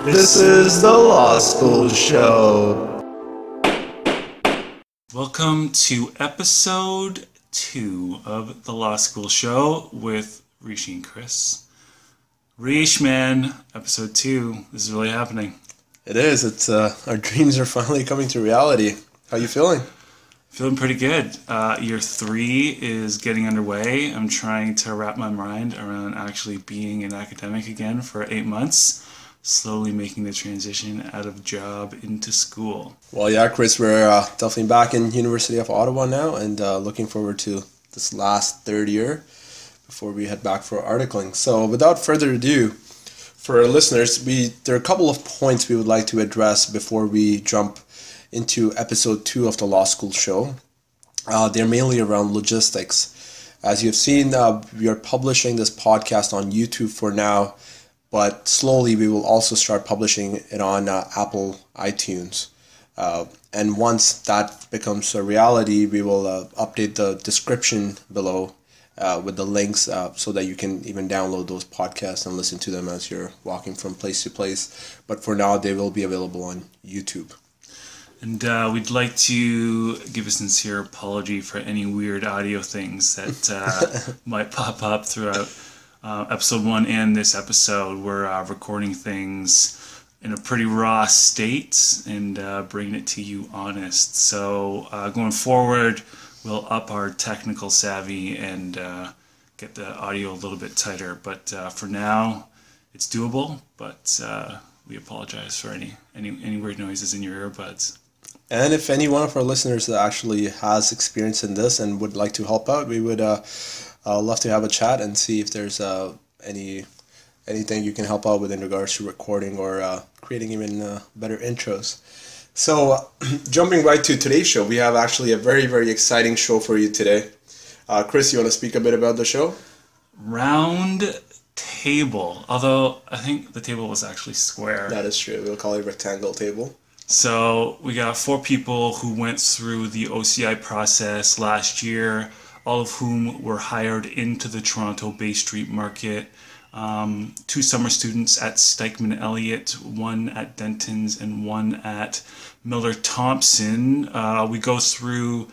This is the Law School Show. Welcome to episode 2 of the Law School Show with Rishi and Chris. Rish, man, episode 2. This is really happening. It is. It's our dreams are finally coming to reality. How you feeling? Feeling pretty good. Year 3 is getting underway. I'm trying to wrap my mind around actually being an academic again for 8 months, slowly making the transition out of job into school. Well, yeah, Chris, we're definitely back in University of Ottawa now and looking forward to this last third year before we head back for articling. So without further ado, for our listeners, there are a couple of points we would like to address before we jump into episode 2 of the Law School Show. They're mainly around logistics. As you've seen, we are publishing this podcast on YouTube for now, but slowly we will also start publishing it on Apple iTunes. And once that becomes a reality, we will update the description below with the links so that you can even download those podcasts and listen to them as you're walking from place to place. But for now, they will be available on YouTube. And we'd like to give a sincere apology for any weird audio things that might pop up throughout episode 1 and this episode. We're recording things in a pretty raw state and bringing it to you honest. So going forward, we'll up our technical savvy and get the audio a little bit tighter. But for now, it's doable. But we apologize for any weird noises in your earbuds. And if any one of our listeners actually has experience in this and would like to help out, we would love to have a chat and see if there's anything you can help out with in regards to recording or creating even better intros. So jumping right to today's show, we have actually a very, very exciting show for you today. Chris, you want to speak a bit about the show? Round table, although I think the table was actually square. That is true. We'll call it a rectangle table. So we got 4 people who went through the OCI process last year, all of whom were hired into the Toronto Bay Street market. 2 summer students at Stikeman Elliott, 1 at Denton's and 1 at Miller Thompson. We go through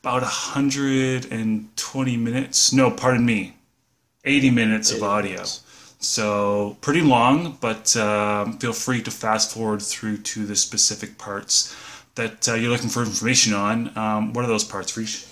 about 120 minutes, no, pardon me, 80 minutes of audio. So pretty long, but feel free to fast forward through to the specific parts that you're looking for information on. What are those parts, Rish?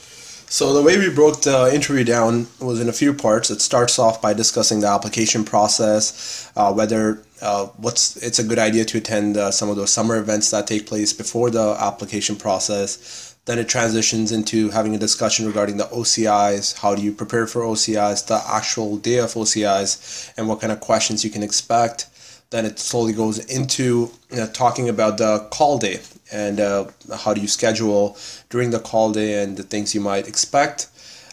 So the way we broke the interview down was in a few parts. It starts off by discussing the application process, whether it's a good idea to attend some of those summer events that take place before the application process. Then it transitions into having a discussion regarding the OCIs, how do you prepare for OCIs, the actual day of OCIs, and what kind of questions you can expect. Then it slowly goes into talking about the call day and how do you schedule during the call day and the things you might expect,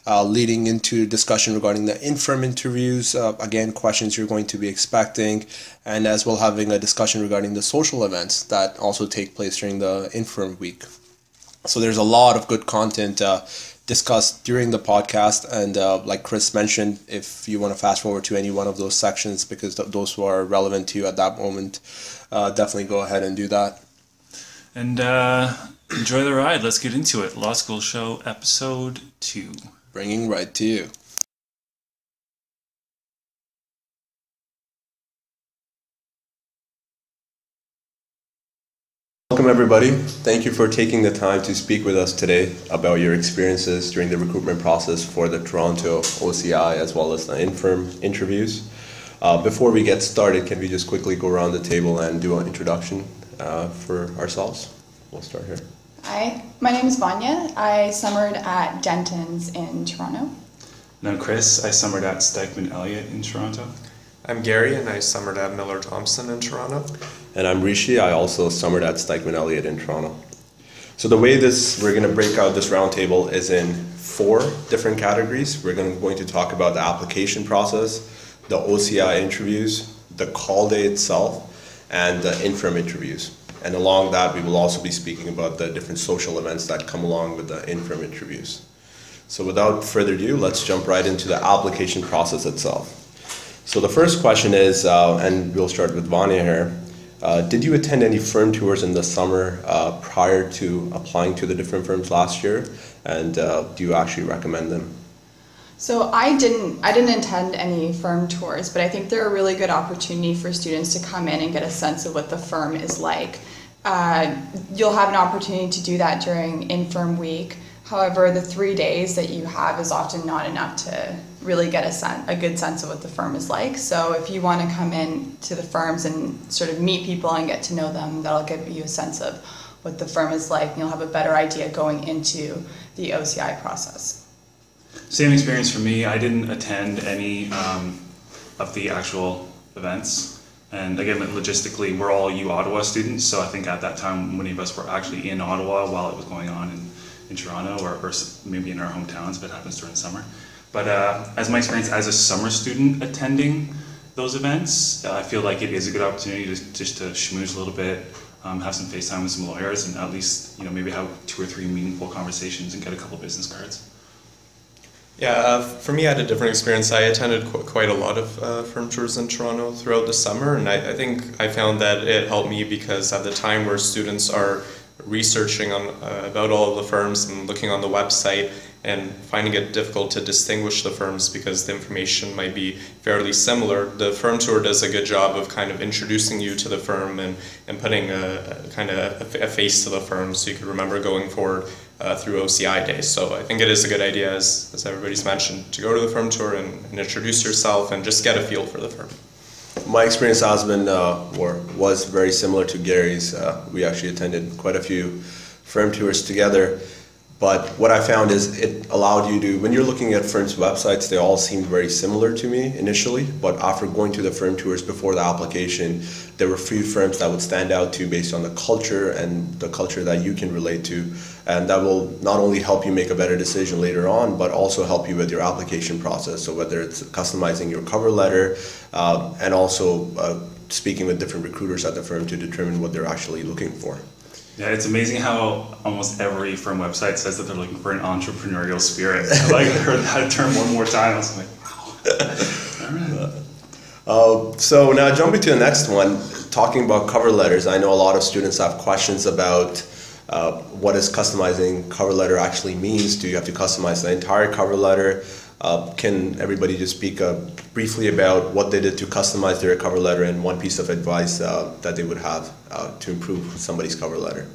leading into discussion regarding the infirm interviews, again, questions you're going to be expecting, and as well having a discussion regarding the social events that also take place during the infirm week. So there's a lot of good content discussed during the podcast, and like Chris mentioned, if you want to fast forward to any one of those sections because those who are relevant to you at that moment, definitely go ahead and do that. And enjoy the ride. Let's get into it. Law School Show, episode 2. Bringing right to you. Welcome everybody. Thank you for taking the time to speak with us today about your experiences during the recruitment process for the Toronto OCI as well as the infirm interviews. Before we get started, can we just quickly go around the table and do an introduction for ourselves? We'll start here. Hi, my name is Vanya. I summered at Denton's in Toronto. And I'm Chris. I summered at Stikeman Elliott in Toronto. I'm Gary, and I summered at Miller Thompson in Toronto. And I'm Rishi. I also summered at Stikeman Elliott in Toronto. So the way we're going to break out this roundtable is in 4 different categories. We're going to talk about the application process, the OCI interviews, the call day itself, and the infirm interviews. And along that, we will also be speaking about the different social events that come along with the infirm interviews. So without further ado, let's jump right into the application process itself. So the first question is, and we'll start with Vanya here, Did you attend any firm tours in the summer prior to applying to the different firms last year? And do you actually recommend them? So I didn't attend any firm tours, but I think they're a really good opportunity for students to come in and get a sense of what the firm is like. You'll have an opportunity to do that during infirm week. However, the 3 days that you have is often not enough to really get a good sense of what the firm is like. So if you want to come in to the firms and sort of meet people and get to know them, that'll give you a sense of what the firm is like, and you'll have a better idea going into the OCI process. Same experience for me. I didn't attend any of the actual events. And again, logistically, we're all U-Ottawa students, so I think at that time, many of us were actually in Ottawa while it was going on in Toronto, or maybe in our hometowns if it happens during the summer. But as my experience as a summer student attending those events, I feel like it is a good opportunity just to schmooze a little bit, have some FaceTime with some lawyers, and at least maybe have 2 or 3 meaningful conversations and get a couple business cards. Yeah, for me, I had a different experience. I attended quite a lot of firm tours in Toronto throughout the summer, and I think I found that it helped me because at the time where students are researching about all of the firms and looking on the website and finding it difficult to distinguish the firms because the information might be fairly similar, the firm tour does a good job of kind of introducing you to the firm and putting a face to the firm so you can remember going forward through OCI days. So I think it is a good idea, as everybody's mentioned, to go to the firm tour and introduce yourself and just get a feel for the firm. My experience has been, or was very similar to Gary's. We actually attended quite a few firm tours together. But what I found is it allowed you to, when you're looking at firms' websites, they all seemed very similar to me initially. But after going to the firm tours before the application, there were few firms that would stand out to you based on the culture and the culture that you can relate to. And that will not only help you make a better decision later on, but also help you with your application process. So whether it's customizing your cover letter and also speaking with different recruiters at the firm to determine what they're actually looking for. Yeah, it's amazing how almost every firm website says that they're looking for an entrepreneurial spirit. I heard that term one more time. I was like, wow. So now jumping to the next one, talking about cover letters. I know a lot of students have questions about what does customizing cover letter actually means. Do you have to customize the entire cover letter? Can everybody just speak briefly about what they did to customize their cover letter and one piece of advice that they would have to improve somebody's cover letter?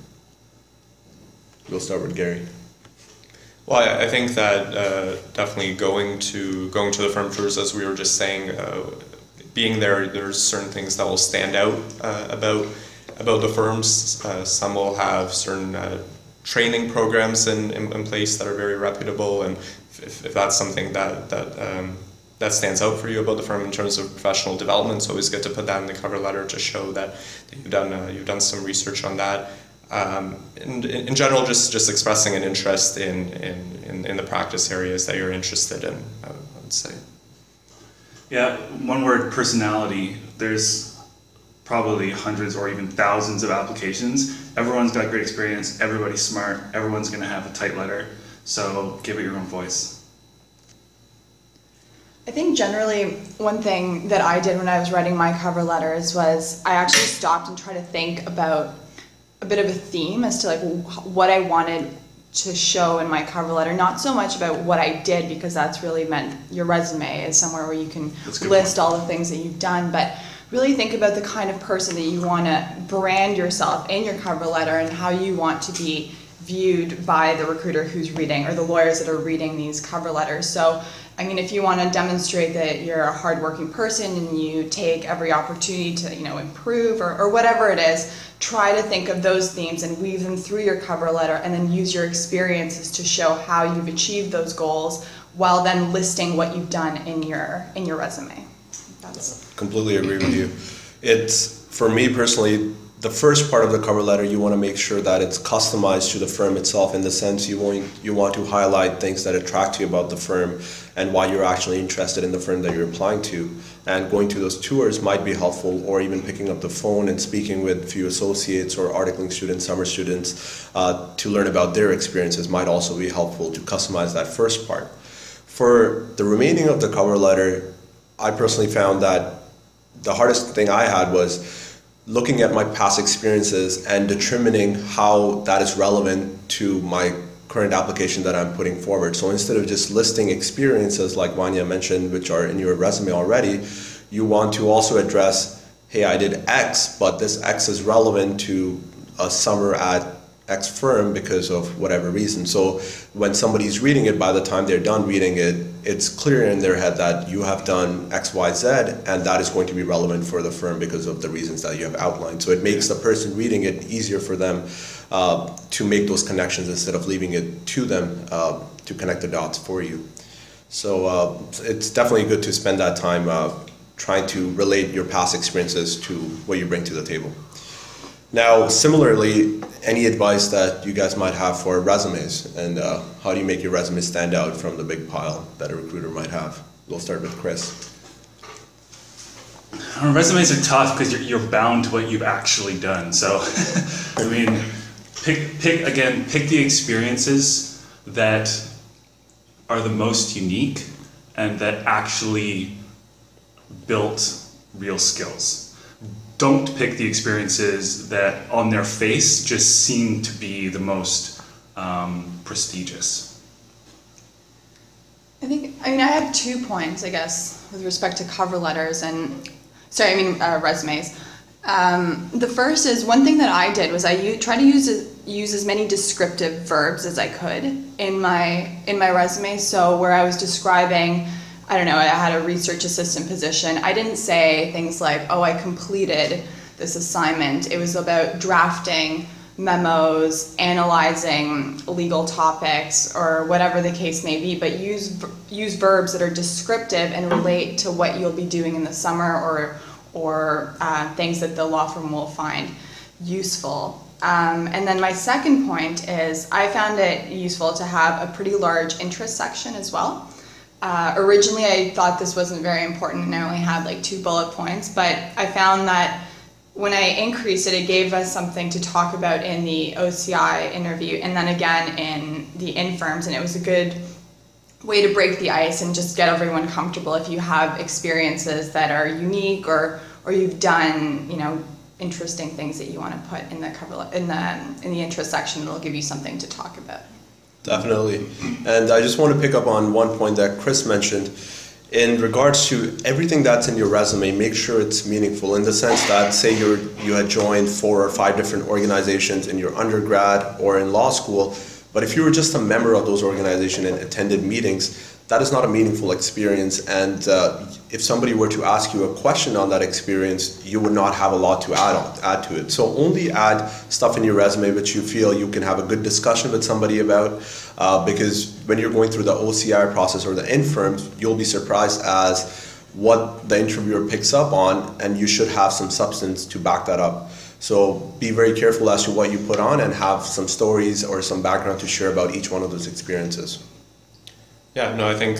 We'll start with Gary. Well, I think that definitely going to the firm tours, as we were just saying, being there's certain things that will stand out about the firms. Some will have certain training programs in place that are very reputable, and if that's something that stands out for you about the firm in terms of professional development, it's always good to put that in the cover letter to show that you've done some research on that. And in general, just expressing an interest in the practice areas that you're interested in, I would say. Yeah, one word, personality. There's probably hundreds or even thousands of applications. Everyone's got great experience, everybody's smart, everyone's going to have a tight letter, so give it your own voice. I think generally one thing that I did when I was writing my cover letters was I actually stopped and tried to think about a bit of a theme as to like what I wanted to show in my cover letter, not so much about what I did, because that's really meant your resume is somewhere where you can list all the things that you've done, but really think about the kind of person that you want to brand yourself in your cover letter and how you want to be viewed by the recruiter who's reading, or the lawyers that are reading these cover letters. So, I mean, if you want to demonstrate that you're a hardworking person and you take every opportunity to, improve or whatever it is, try to think of those themes and weave them through your cover letter, and then use your experiences to show how you've achieved those goals while then listing what you've done in your resume. Completely agree with you. It's, for me personally, the first part of the cover letter, you want to make sure that it's customized to the firm itself, in the sense you want to highlight things that attract you about the firm and why you're actually interested in the firm that you're applying to. And going to those tours might be helpful, or even picking up the phone and speaking with a few associates or articling students, summer students, to learn about their experiences might also be helpful to customize that first part. For the remaining of the cover letter, I personally found that the hardest thing I had was looking at my past experiences and determining how that is relevant to my current application that I'm putting forward. So instead of just listing experiences like Vanya mentioned, which are in your resume already, you want to also address, hey, I did X, but this X is relevant to a summer at X firm because of whatever reason. So when somebody's reading it, by the time they're done reading it, it's clear in their head that you have done X, Y, Z, and that is going to be relevant for the firm because of the reasons that you have outlined. So it makes the person reading it easier for them to make those connections instead of leaving it to them to connect the dots for you. So it's definitely good to spend that time trying to relate your past experiences to what you bring to the table. Now, similarly, any advice that you guys might have for resumes, and how do you make your resume stand out from the big pile that a recruiter might have? We'll start with Chris. Resumes are tough because you're bound to what you've actually done. So, I mean, pick the experiences that are the most unique and that actually built real skills. Don't pick the experiences that on their face just seem to be the most prestigious. I have 2 points, I guess, with respect to cover letters and, resumes. The first is, one thing that I did was I tried to use as many descriptive verbs as I could in my resume. So where I was describing, I had a research assistant position, I didn't say things like, oh, I completed this assignment. It was about drafting memos, analyzing legal topics, or whatever the case may be, but use verbs that are descriptive and relate to what you'll be doing in the summer or things that the law firm will find useful. And then my second point is I found it useful to have a pretty large interest section as well. Originally, I thought this wasn't very important and I only had like 2 bullet points, but I found that when I increased it, it gave us something to talk about in the OCI interview and then again in the infirms, and it was a good way to break the ice and just get everyone comfortable if you have experiences that are unique or you've done, interesting things that you want to put in the in the interest section. It'll give you something to talk about. Definitely. And I just want to pick up on one point that Chris mentioned. In regards to everything that's in your resume, make sure it's meaningful in the sense that, say you had joined 4 or 5 different organizations in your undergrad or in law school, but if you were just a member of those organizations and attended meetings, that is not a meaningful experience, and if somebody were to ask you a question on that experience, you would not have a lot to add to it. So only add stuff in your resume which you feel you can have a good discussion with somebody about, because when you're going through the OCI process or the infirms, you'll be surprised as what the interviewer picks up on, and you should have some substance to back that up. So be very careful as to what you put on and have some stories or some background to share about each one of those experiences. Yeah, no, I think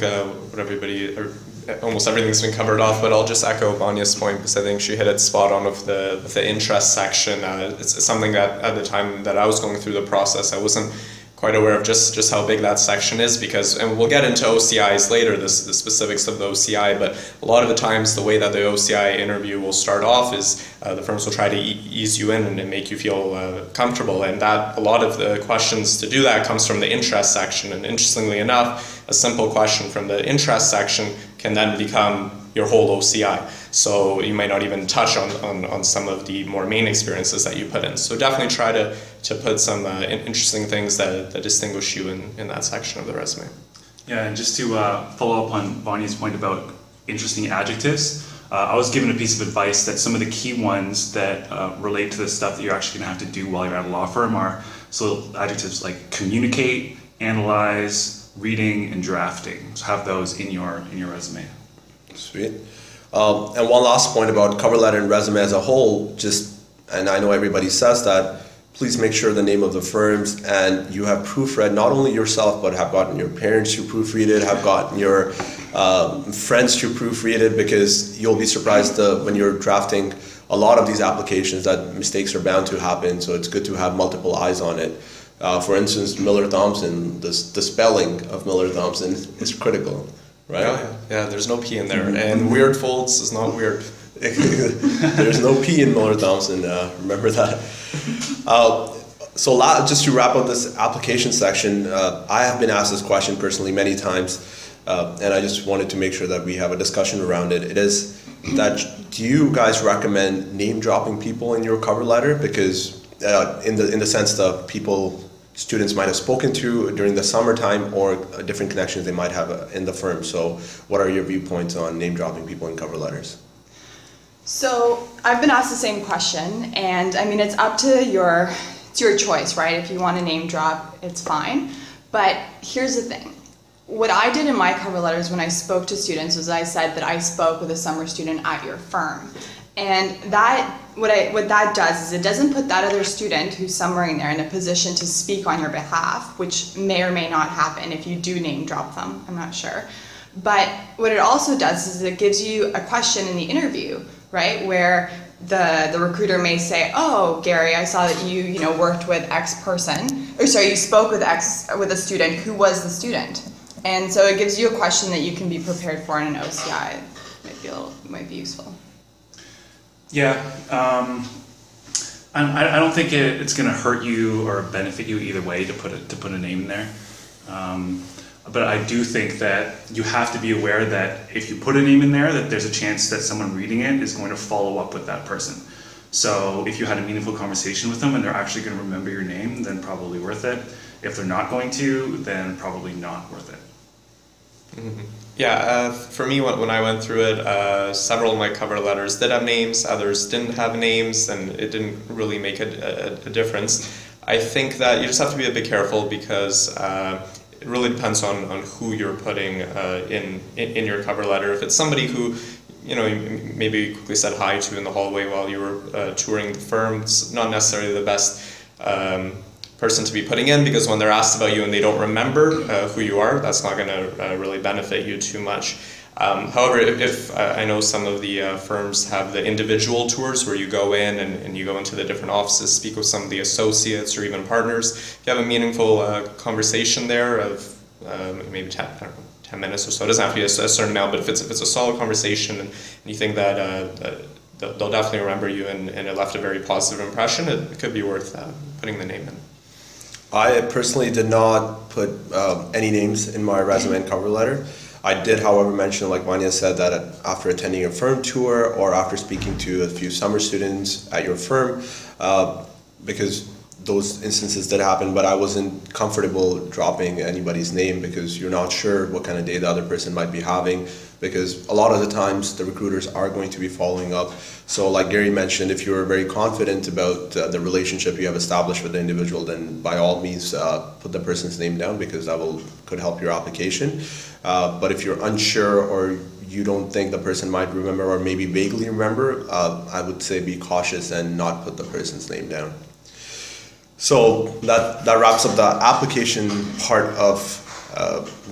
almost everything's been covered off, but I'll just echo Vanya's point because I think she hit it spot on with the interest section. It's something that at the time that I was going through the process, I wasn't quite aware of just how big that section is, because, and we'll get into OCIs later, the specifics of the OCI, but a lot of the times the way that the OCI interview will start off is the firms will try to ease you in and make you feel comfortable, and that a lot of the questions to do that comes from the interest section. And interestingly enough, a simple question from the interest section can then become your whole OCI. So you might not even touch on some of the more main experiences that you put in. So definitely try to put some interesting things that distinguish you in that section of the resume. Yeah, and just to follow up on Bonnie's point about interesting adjectives, I was given a piece of advice that some of the key ones that relate to the stuff that you're actually going to have to do while you're at a law firm are adjectives like communicate, analyze, reading, and drafting. So have those in your resume. Sweet. And one last point about cover letter and resume as a whole, and I know everybody says that, please make sure the name of the firms and you have proofread not only yourself, but have gotten your parents to proofread it, have gotten your friends to proofread it, because you'll be surprised when you're drafting a lot of these applications that mistakes are bound to happen. So it's good to have multiple eyes on it. For instance, Miller-Thompson, the spelling of Miller-Thompson is critical. Right? Yeah, there's no P in there. And weird folds is not weird. There's no P in Miller Thompson. Remember that. So just to wrap up this application section, I have been asked this question personally many times, and I just wanted to make sure that we have a discussion around it. It is that, do you guys recommend name dropping people in your cover letter? Because in the sense that students might have spoken to during the summertime, or different connections they might have in the firm. So what are your viewpoints on name dropping people in cover letters? So I've been asked the same question, and I mean, it's up to your choice, right? If you want to name drop, it's fine. But here's the thing. What I did in my cover letters when I spoke to students was I said that I spoke with a summer student at your firm. And what that does is it doesn't put that other student who's summering there in a position to speak on your behalf, which may or may not happen if you do name drop them, I'm not sure. But what it also does is it gives you a question in the interview, right, where the recruiter may say, oh, Gary, I saw that you worked with X person, or sorry, you spoke with a student. Who was the student? And so it gives you a question that you can be prepared for in an OCI. Might be useful. Yeah, I don't think it's going to hurt you or benefit you either way to put a name in there. But I do think that you have to be aware that if you put a name in there, that there's a chance that someone reading it is going to follow up with that person. So if you had a meaningful conversation with them and they're actually going to remember your name, then probably worth it. If they're not going to, then probably not worth it. Mm-hmm. Yeah, for me, when I went through it, several of my cover letters did have names, others didn't have names, and it didn't really make a difference. I think that you just have to be a bit careful because it really depends on who you're putting in your cover letter. If it's somebody who you maybe quickly said hi to in the hallway while you were touring the firm, it's not necessarily the best person to be putting in, because when they're asked about you and they don't remember who you are, that's not going to really benefit you too much. However, if I know some of the firms have the individual tours where you go in and you go into the different offices, speak with some of the associates or even partners. If you have a meaningful conversation there of maybe 10 minutes or so, it doesn't have to be a certain amount, but if it's a solid conversation and you think that they'll definitely remember you and it left a very positive impression, it could be worth putting the name in. I personally did not put any names in my resume and cover letter. I did, however, mention, like Vanya said, that after attending a firm tour or after speaking to a few summer students at your firm, because those instances did happen, but I wasn't comfortable dropping anybody's name because you're not sure what kind of day the other person might be having, because a lot of the times the recruiters are going to be following up. So like Gary mentioned, if you're very confident about the relationship you have established with the individual, then by all means put the person's name down, because that could help your application. But if you're unsure or you don't think the person might remember or maybe vaguely remember, I would say be cautious and not put the person's name down. So that wraps up the application part of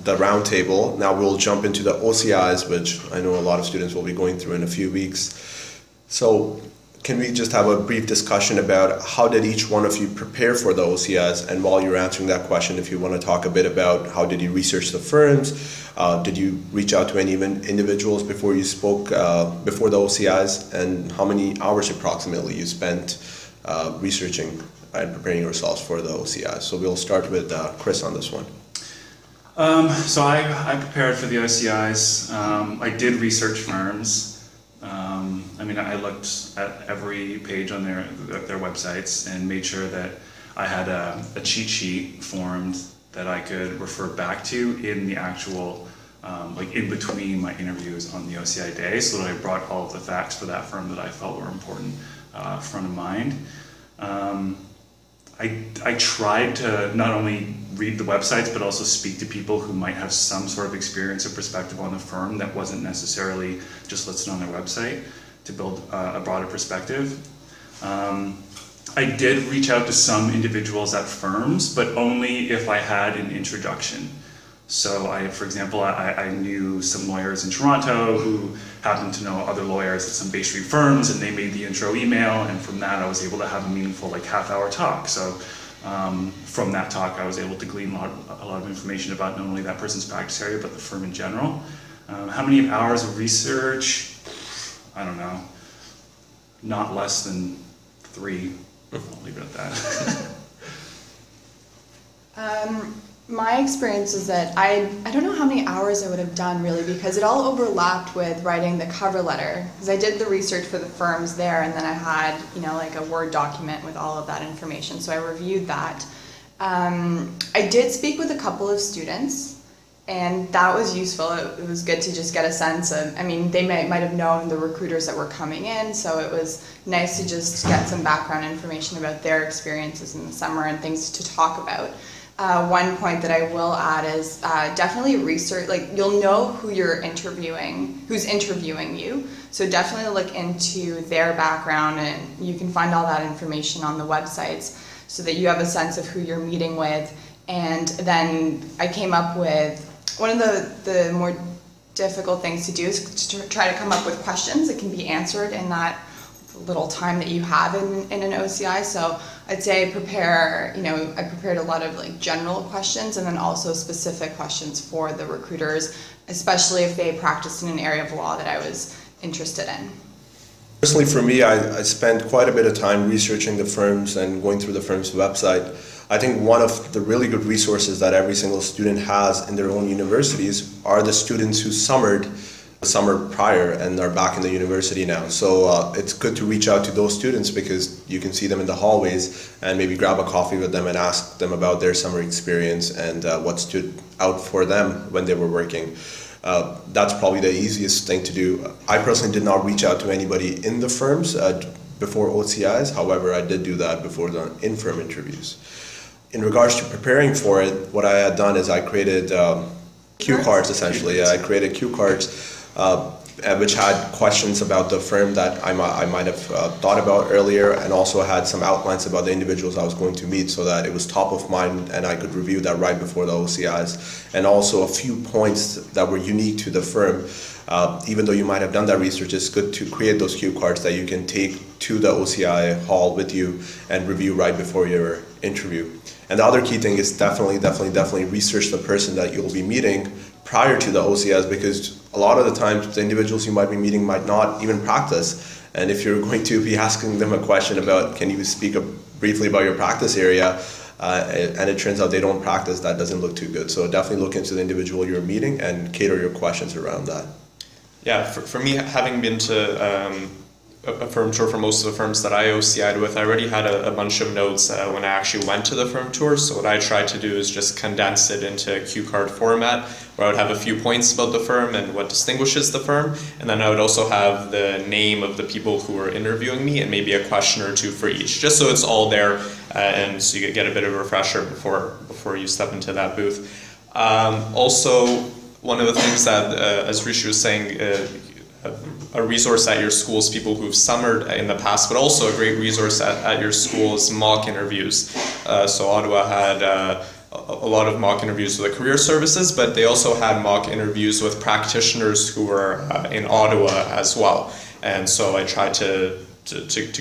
the roundtable. Now we'll jump into the OCIs, which I know a lot of students will be going through in a few weeks. So can we just have a brief discussion about how did each one of you prepare for the OCIs? And while you're answering that question, if you want to talk a bit about how did you research the firms, did you reach out to any individuals before you spoke before the OCIs, and how many hours approximately you spent researching and preparing yourselves for the OCIs? So we'll start with Chris on this one. So I prepared for the OCIs. I did research firms. I looked at every page on their websites and made sure that I had a cheat sheet formed that I could refer back to in the actual, in between my interviews on the OCI day, so that I brought all of the facts for that firm that I felt were important front of mind. I tried to not only read the websites, but also speak to people who might have some sort of experience or perspective on the firm that wasn't necessarily just listed on their website, to build a broader perspective. I did reach out to some individuals at firms, but only if I had an introduction. So for example, I knew some lawyers in Toronto who happened to know other lawyers at some Bay Street firms, and they made the intro email, and from that I was able to have a meaningful half-hour talk. So from that talk I was able to glean a lot of information about not only that person's practice area, but the firm in general. How many hours of research? I don't know, not less than 3. I'll leave it at that. My experience is that I don't know how many hours I would have done really, because it all overlapped with writing the cover letter, because I did the research for the firms there, and then I had, you know, like a Word document with all of that information, so I reviewed that. I did speak with a couple of students, and that was useful. It was good to just get a sense of, I mean, they might have known the recruiters that were coming in, so it was nice to just get some background information about their experiences in the summer and things to talk about. One point that I will add is definitely research, like you'll know who you're interviewing, who's interviewing you, so definitely look into their background, and you can find all that information on the websites so that you have a sense of who you're meeting with. And then I came up with, one of the more difficult things to do is to try to come up with questions that can be answered in that little time that you have in an OCI. So I'd say prepare, you know, I prepared a lot of like general questions and then also specific questions for the recruiters, especially if they practiced in an area of law that I was interested in. Personally, for me, I spent quite a bit of time researching the firms and going through the firm's website. I think one of the really good resources that every single student has in their own universities are the students who summered the summer prior and are back in the university now. So it's good to reach out to those students because you can see them in the hallways and maybe grab a coffee with them and ask them about their summer experience and what stood out for them when they were working. That's probably the easiest thing to do. I personally did not reach out to anybody in the firms before OCIs. However, I did do that before the infirm interviews. In regards to preparing for it, what I had done is I created cue cards essentially. I created cue cards which had questions about the firm that I might have thought about earlier, and also had some outlines about the individuals I was going to meet so that it was top of mind and I could review that right before the OCIs. And also a few points that were unique to the firm. Even though you might have done that research, it's good to create those cue cards that you can take to the OCI hall with you and review right before your interview. And the other key thing is definitely research the person that you'll be meeting prior to the OCIs, because a lot of the times the individuals you might be meeting might not even practice. And if you're going to be asking them a question about, can you speak briefly about your practice area, and it turns out they don't practice, that doesn't look too good. So definitely look into the individual you're meeting and cater your questions around that. Yeah, for me, having been to a firm tour for most of the firms that I OCI'd with, I already had a bunch of notes when I actually went to the firm tour. So what I tried to do is just condense it into a cue card format, where I would have a few points about the firm and what distinguishes the firm, and then I would also have the name of the people who were interviewing me and maybe a question or two for each, just so it's all there, and so you get a bit of a refresher before you step into that booth. Also, one of the things that, as Rishi was saying, a resource at your school is people who've summered in the past, but also a great resource at your school is mock interviews. So Ottawa had a lot of mock interviews with the career services, but they also had mock interviews with practitioners who were in Ottawa as well. And so I tried to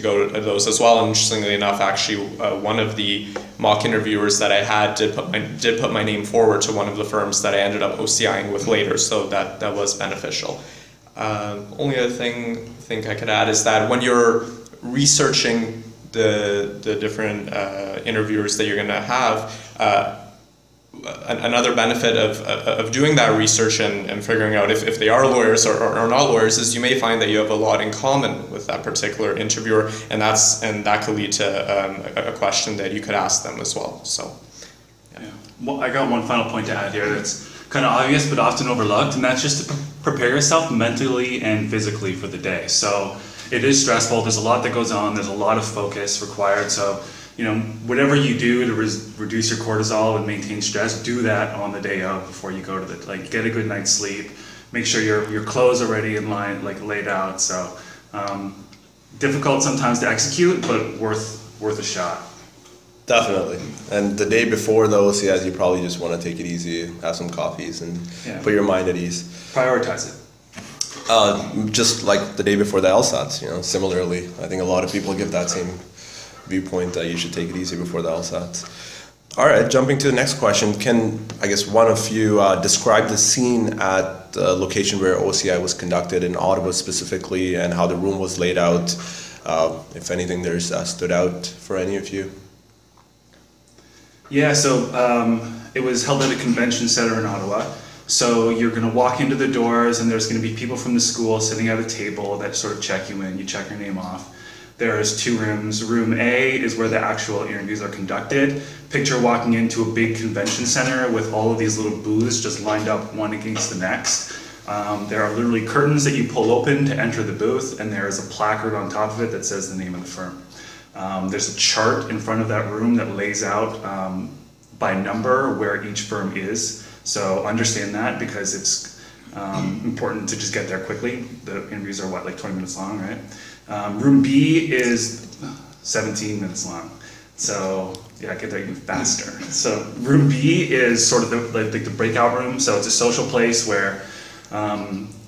go to those as well. And interestingly enough, actually, one of the mock interviewers that I had did put my name forward to one of the firms that I ended up OCIing with later, so that was beneficial. Only other thing I think I could add is that when you're researching the different interviewers that you're going to have, another benefit of doing that research and figuring out if they are lawyers or not lawyers is you may find that you have a lot in common with that particular interviewer, and that could lead to a question that you could ask them as well. So, yeah. Well, I got one final point to add here that's kind of obvious but often overlooked, and that's just to prepare yourself mentally and physically for the day. So it is stressful, there's a lot that goes on, there's a lot of focus required, so you know, whatever you do to reduce your cortisol and maintain stress, do that on the day of before you go to get a good night's sleep, make sure your clothes are ready in line, laid out. So difficult sometimes to execute, but worth a shot. Definitely. And the day before the OCIs, you probably just want to take it easy, have some coffees, and put your mind at ease. Prioritize it. Just like the day before the LSATs, you know, similarly. I think a lot of people give that same viewpoint that you should take it easy before the LSATs. All right, jumping to the next question. Can, I guess, one of you describe the scene at that location where OCI was conducted in Ottawa specifically, and how the room was laid out. If anything, there's stood out for any of you. Yeah, so it was held at a convention center in Ottawa. So you're going to walk into the doors, and there's going to be people from the school sitting at a table that sort of check you in. You check your name off. There's 2 rooms. Room A is where the actual interviews are conducted. Picture walking into a big convention center with all of these little booths just lined up one against the next. There are literally curtains that you pull open to enter the booth, and there is a placard on top of it that says the name of the firm. There's a chart in front of that room that lays out by number where each firm is. So understand that, because it's important to just get there quickly. The interviews are like 20 minutes long, right? Room B is 17 minutes long. So yeah, get there even faster. So room B is sort of the breakout room. So it's a social place where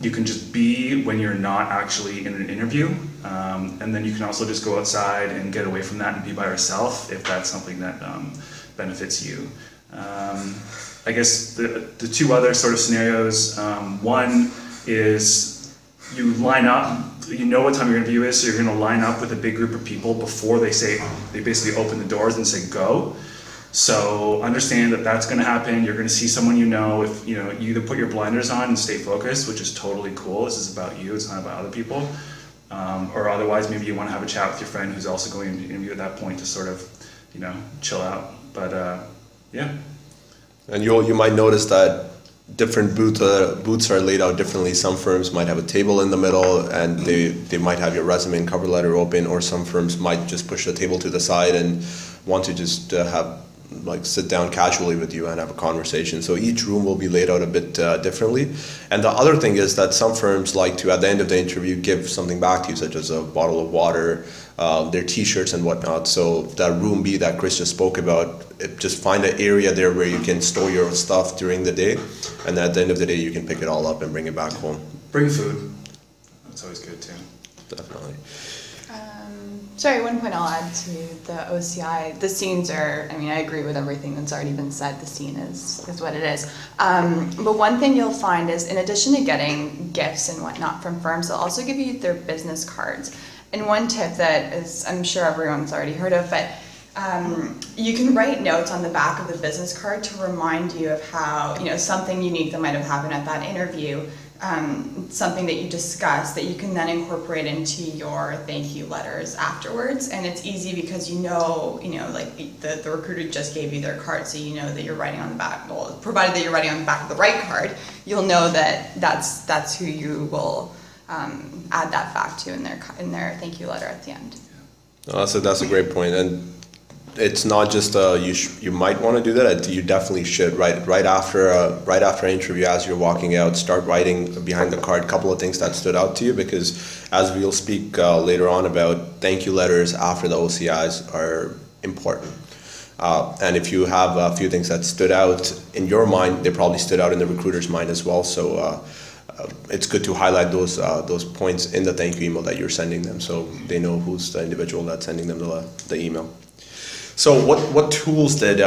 you can just be when you're not actually in an interview. And then you can also just go outside and get away from that and be by yourself if that's something that benefits you. I guess the 2 other sort of scenarios, one is you line up, you know what time your interview is, so you're going to line up with a big group of people before they basically open the doors and say go. So understand that that's going to happen. You're going to see someone you know. If you either put your blinders on and stay focused, which is totally cool. This is about you. It's not about other people. Or otherwise, maybe you want to have a chat with your friend who's also going to interview at that point to sort of, chill out. But yeah. And you might notice that different booths are laid out differently. Some firms might have a table in the middle, and they might have your resume and cover letter open, or some firms might just push the table to the side and want to just sit down casually with you and have a conversation. So each room will be laid out a bit differently. And the other thing is that some firms like to, at the end of the interview, give something back to you, such as a bottle of water, their t-shirts and whatnot. So that room B that Chris just spoke about, just find an area there where you can store your stuff during the day, and at the end of the day you can pick it all up and bring it back home. Bring food. That's always good too. Definitely. Sorry, one point I'll add to the OCI. The scenes are, I agree with everything that's already been said. The scene is what it is. But one thing you'll find is, in addition to getting gifts and whatnot from firms, they'll also give you their business cards. And one tip that is, I'm sure everyone's already heard of, but you can write notes on the back of the business card to remind you of how, something unique that might have happened at that interview, something that you discussed that you can then incorporate into your thank you letters afterwards. And it's easy because the recruiter just gave you their card, so you know that you're writing on the back. Well, provided that you're writing on the back of the right card, you'll know that that's who you will add that fact to in their thank you letter at the end. So that's a great point. And it's not just you might want to do that. You definitely should. Right after an interview, as you're walking out, start writing behind the card a couple of things that stood out to you, because as we'll speak later on about, thank you letters after the OCIs are important. And if you have a few things that stood out in your mind, they probably stood out in the recruiter's mind as well. So it's good to highlight those points in the thank you email that you're sending them, so they know who's the individual that's sending them the email. So what tools did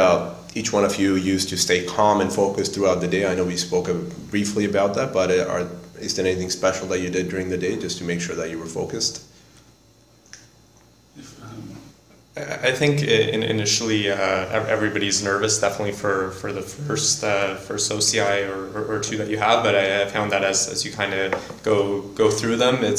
each one of you use to stay calm and focused throughout the day? I know we spoke briefly about that, but is there anything special that you did during the day just to make sure that you were focused? I think initially everybody's nervous, definitely for the first OCI or 2 that you have. But I found that as you kind of go through them, it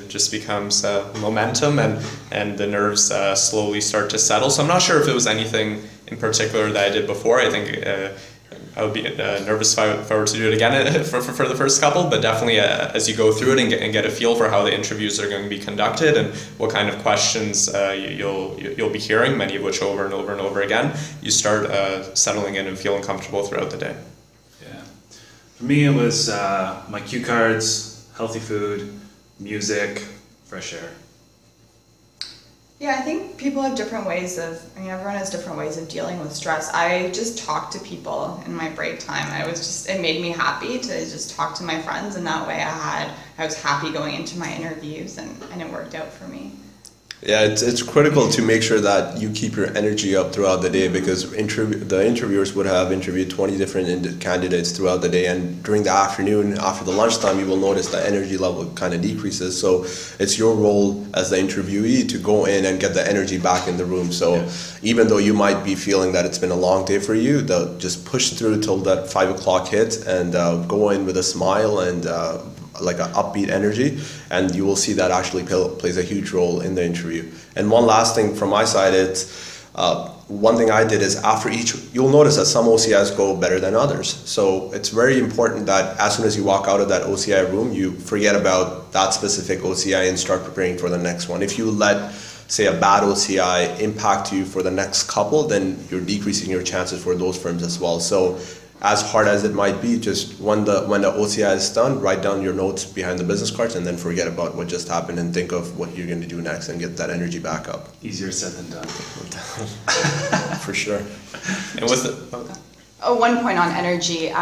just becomes momentum, and the nerves slowly start to settle. So I'm not sure if it was anything in particular that I did before. I think I would be nervous if I were to do it again for the first couple, but definitely as you go through it and get a feel for how the interviews are going to be conducted and what kind of questions you'll be hearing, many of which over and over and over again, you start settling in and feeling comfortable throughout the day. Yeah. For me, it was my cue cards, healthy food, music, fresh air. Yeah, I think people have different ways everyone has different ways of dealing with stress. I just talk to people in my break time. It made me happy to just talk to my friends, and that way I was happy going into my interviews, and it worked out for me. Yeah, it's critical to make sure that you keep your energy up throughout the day, because the interviewers would have interviewed 20 different candidates throughout the day, and during the afternoon, after the lunchtime, you will notice the energy level kind of decreases. So it's your role as the interviewee to go in and get the energy back in the room. So even though you might be feeling that it's been a long day for you, just push through till that 5 o'clock hits, and go in with a smile and like an upbeat energy, and you will see that actually plays a huge role in the interview. And one last thing from my side, it's one thing I did is after each, you'll notice that some OCIs go better than others. So it's very important that as soon as you walk out of that OCI room, you forget about that specific OCI and start preparing for the next one. If you let, say, a bad OCI impact you for the next couple, then you're decreasing your chances for those firms as well. So as hard as it might be, just when the OCI is done, write down your notes behind the business cards, and then forget about what just happened and think of what you're going to do next and get that energy back up. Easier said than done. For sure. And with the one point on energy,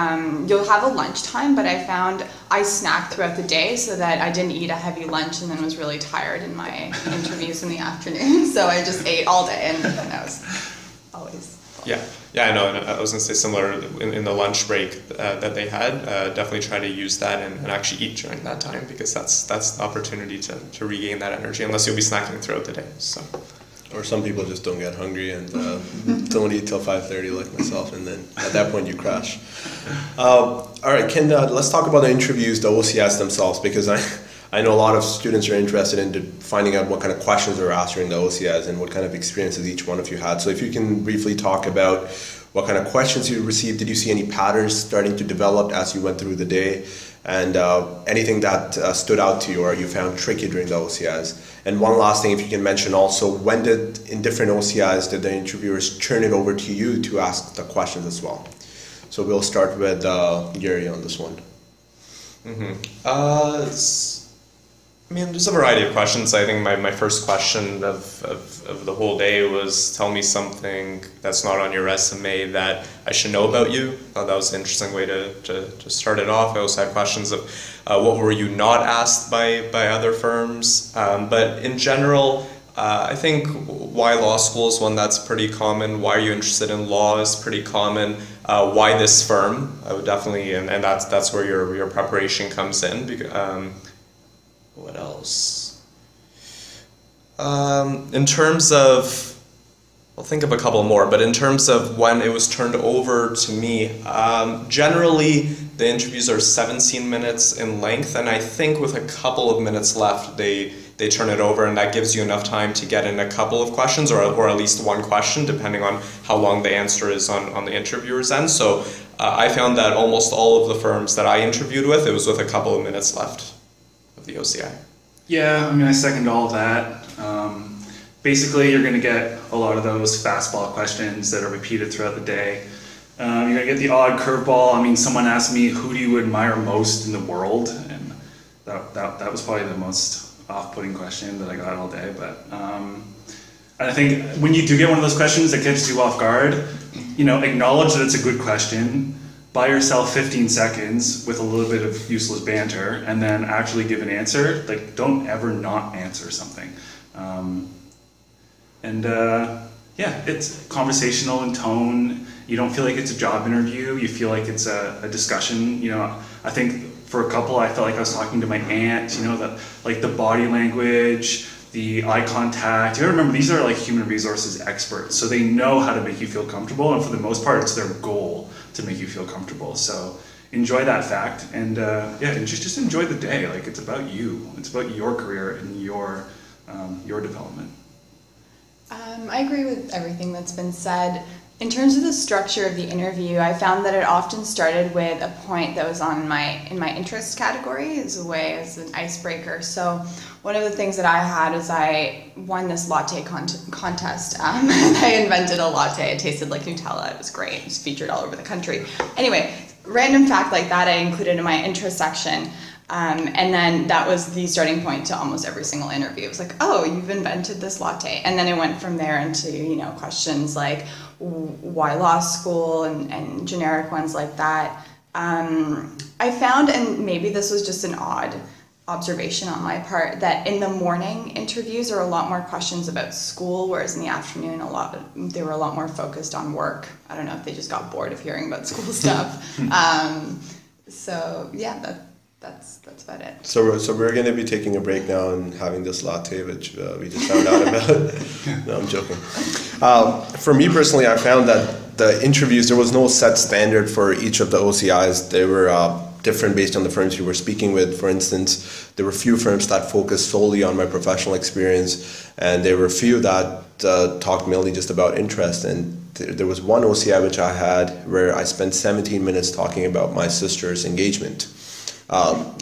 you'll have a lunchtime, but I found I snacked throughout the day so that I didn't eat a heavy lunch and then was really tired in my interviews in the afternoon. So I just ate all day, and then I was always... Yeah, I know. And I was going to say similar in the lunch break that they had. Definitely try to use that and actually eat during that time, because that's the opportunity to regain that energy, unless you'll be snacking throughout the day. So, or some people just don't get hungry and don't eat till 5:30 like myself, and then at that point you crash. All right, Ken, let's talk about the interviews, the OCIs themselves, because I know a lot of students are interested in finding out what kind of questions are asked during the OCIs and what kind of experiences each one of you had. So if you can briefly talk about what kind of questions you received, did you see any patterns starting to develop as you went through the day, and anything that stood out to you or you found tricky during the OCIs? And one last thing, if you can mention also, when in different OCIs did the interviewers turn it over to you to ask the questions as well? So we'll start with Gary on this one. I mean, there's a variety of questions. I think my first question of the whole day was, tell me something that's not on your resume that I should know about you. I thought that was an interesting way to start it off. I also had questions of what were you not asked by other firms. But in general, I think why law school is one that's pretty common. Why are you interested in law is pretty common. Why this firm? I would definitely, and that's where your preparation comes in. What else? In terms of, I'll think of a couple more, but in terms of when it was turned over to me, generally the interviews are 17 minutes in length, and I think with a couple of minutes left, they turn it over, and that gives you enough time to get in a couple of questions, or at least one question, depending on how long the answer is on the interviewer's end. So I found that almost all of the firms that I interviewed with, it was with a couple of minutes left of the OCI. Yeah, I mean, I second all of that. Basically, you're going to get a lot of those fastball questions that are repeated throughout the day. You're going to get the odd curveball. I mean, someone asked me, who do you admire most in the world? And that was probably the most off-putting question that I got all day. But and I think when you do get one of those questions that catches you off guard, acknowledge that it's a good question. Buy yourself 15 seconds with a little bit of useless banter, and then actually give an answer. Like, don't ever not answer something. It's conversational in tone. You don't feel like it's a job interview. You feel like it's a discussion. I think for a couple, I felt like I was talking to my aunt. The body language, the eye contact. You gotta remember, these are like human resources experts, so they know how to make you feel comfortable, and for the most part, it's their goal to make you feel comfortable. So enjoy that fact, and just enjoy the day. Like, it's about you. It's about your career and your development. I agree with everything that's been said. In terms of the structure of the interview, I found that it often started with a point that was in my interest category as an icebreaker. So one of the things that I had is I won this latte contest, and I invented a latte. It tasted like Nutella. It was great. It was featured all over the country. Anyway, random fact like that I included in my interest section. And then that was the starting point to almost every single interview. It was like, oh, you've invented this latte. And then it went from there into, questions like why law school and generic ones like that. I found, and maybe this was just an odd observation on my part that in the morning interviews are a lot more questions about school, whereas in the afternoon they were a lot more focused on work. I don't know if they just got bored of hearing about school stuff. So yeah, that's about it. So we're going to be taking a break now and having this latte, which we just found out about. No, I'm joking. For me personally, I found that the interviews, there was no set standard for each of the OCIs. They were different based on the firms you were speaking with. For instance, there were few firms that focused solely on my professional experience, and there were few that talked mainly just about interest. And there was one OCI which I had where I spent 17 minutes talking about my sister's engagement.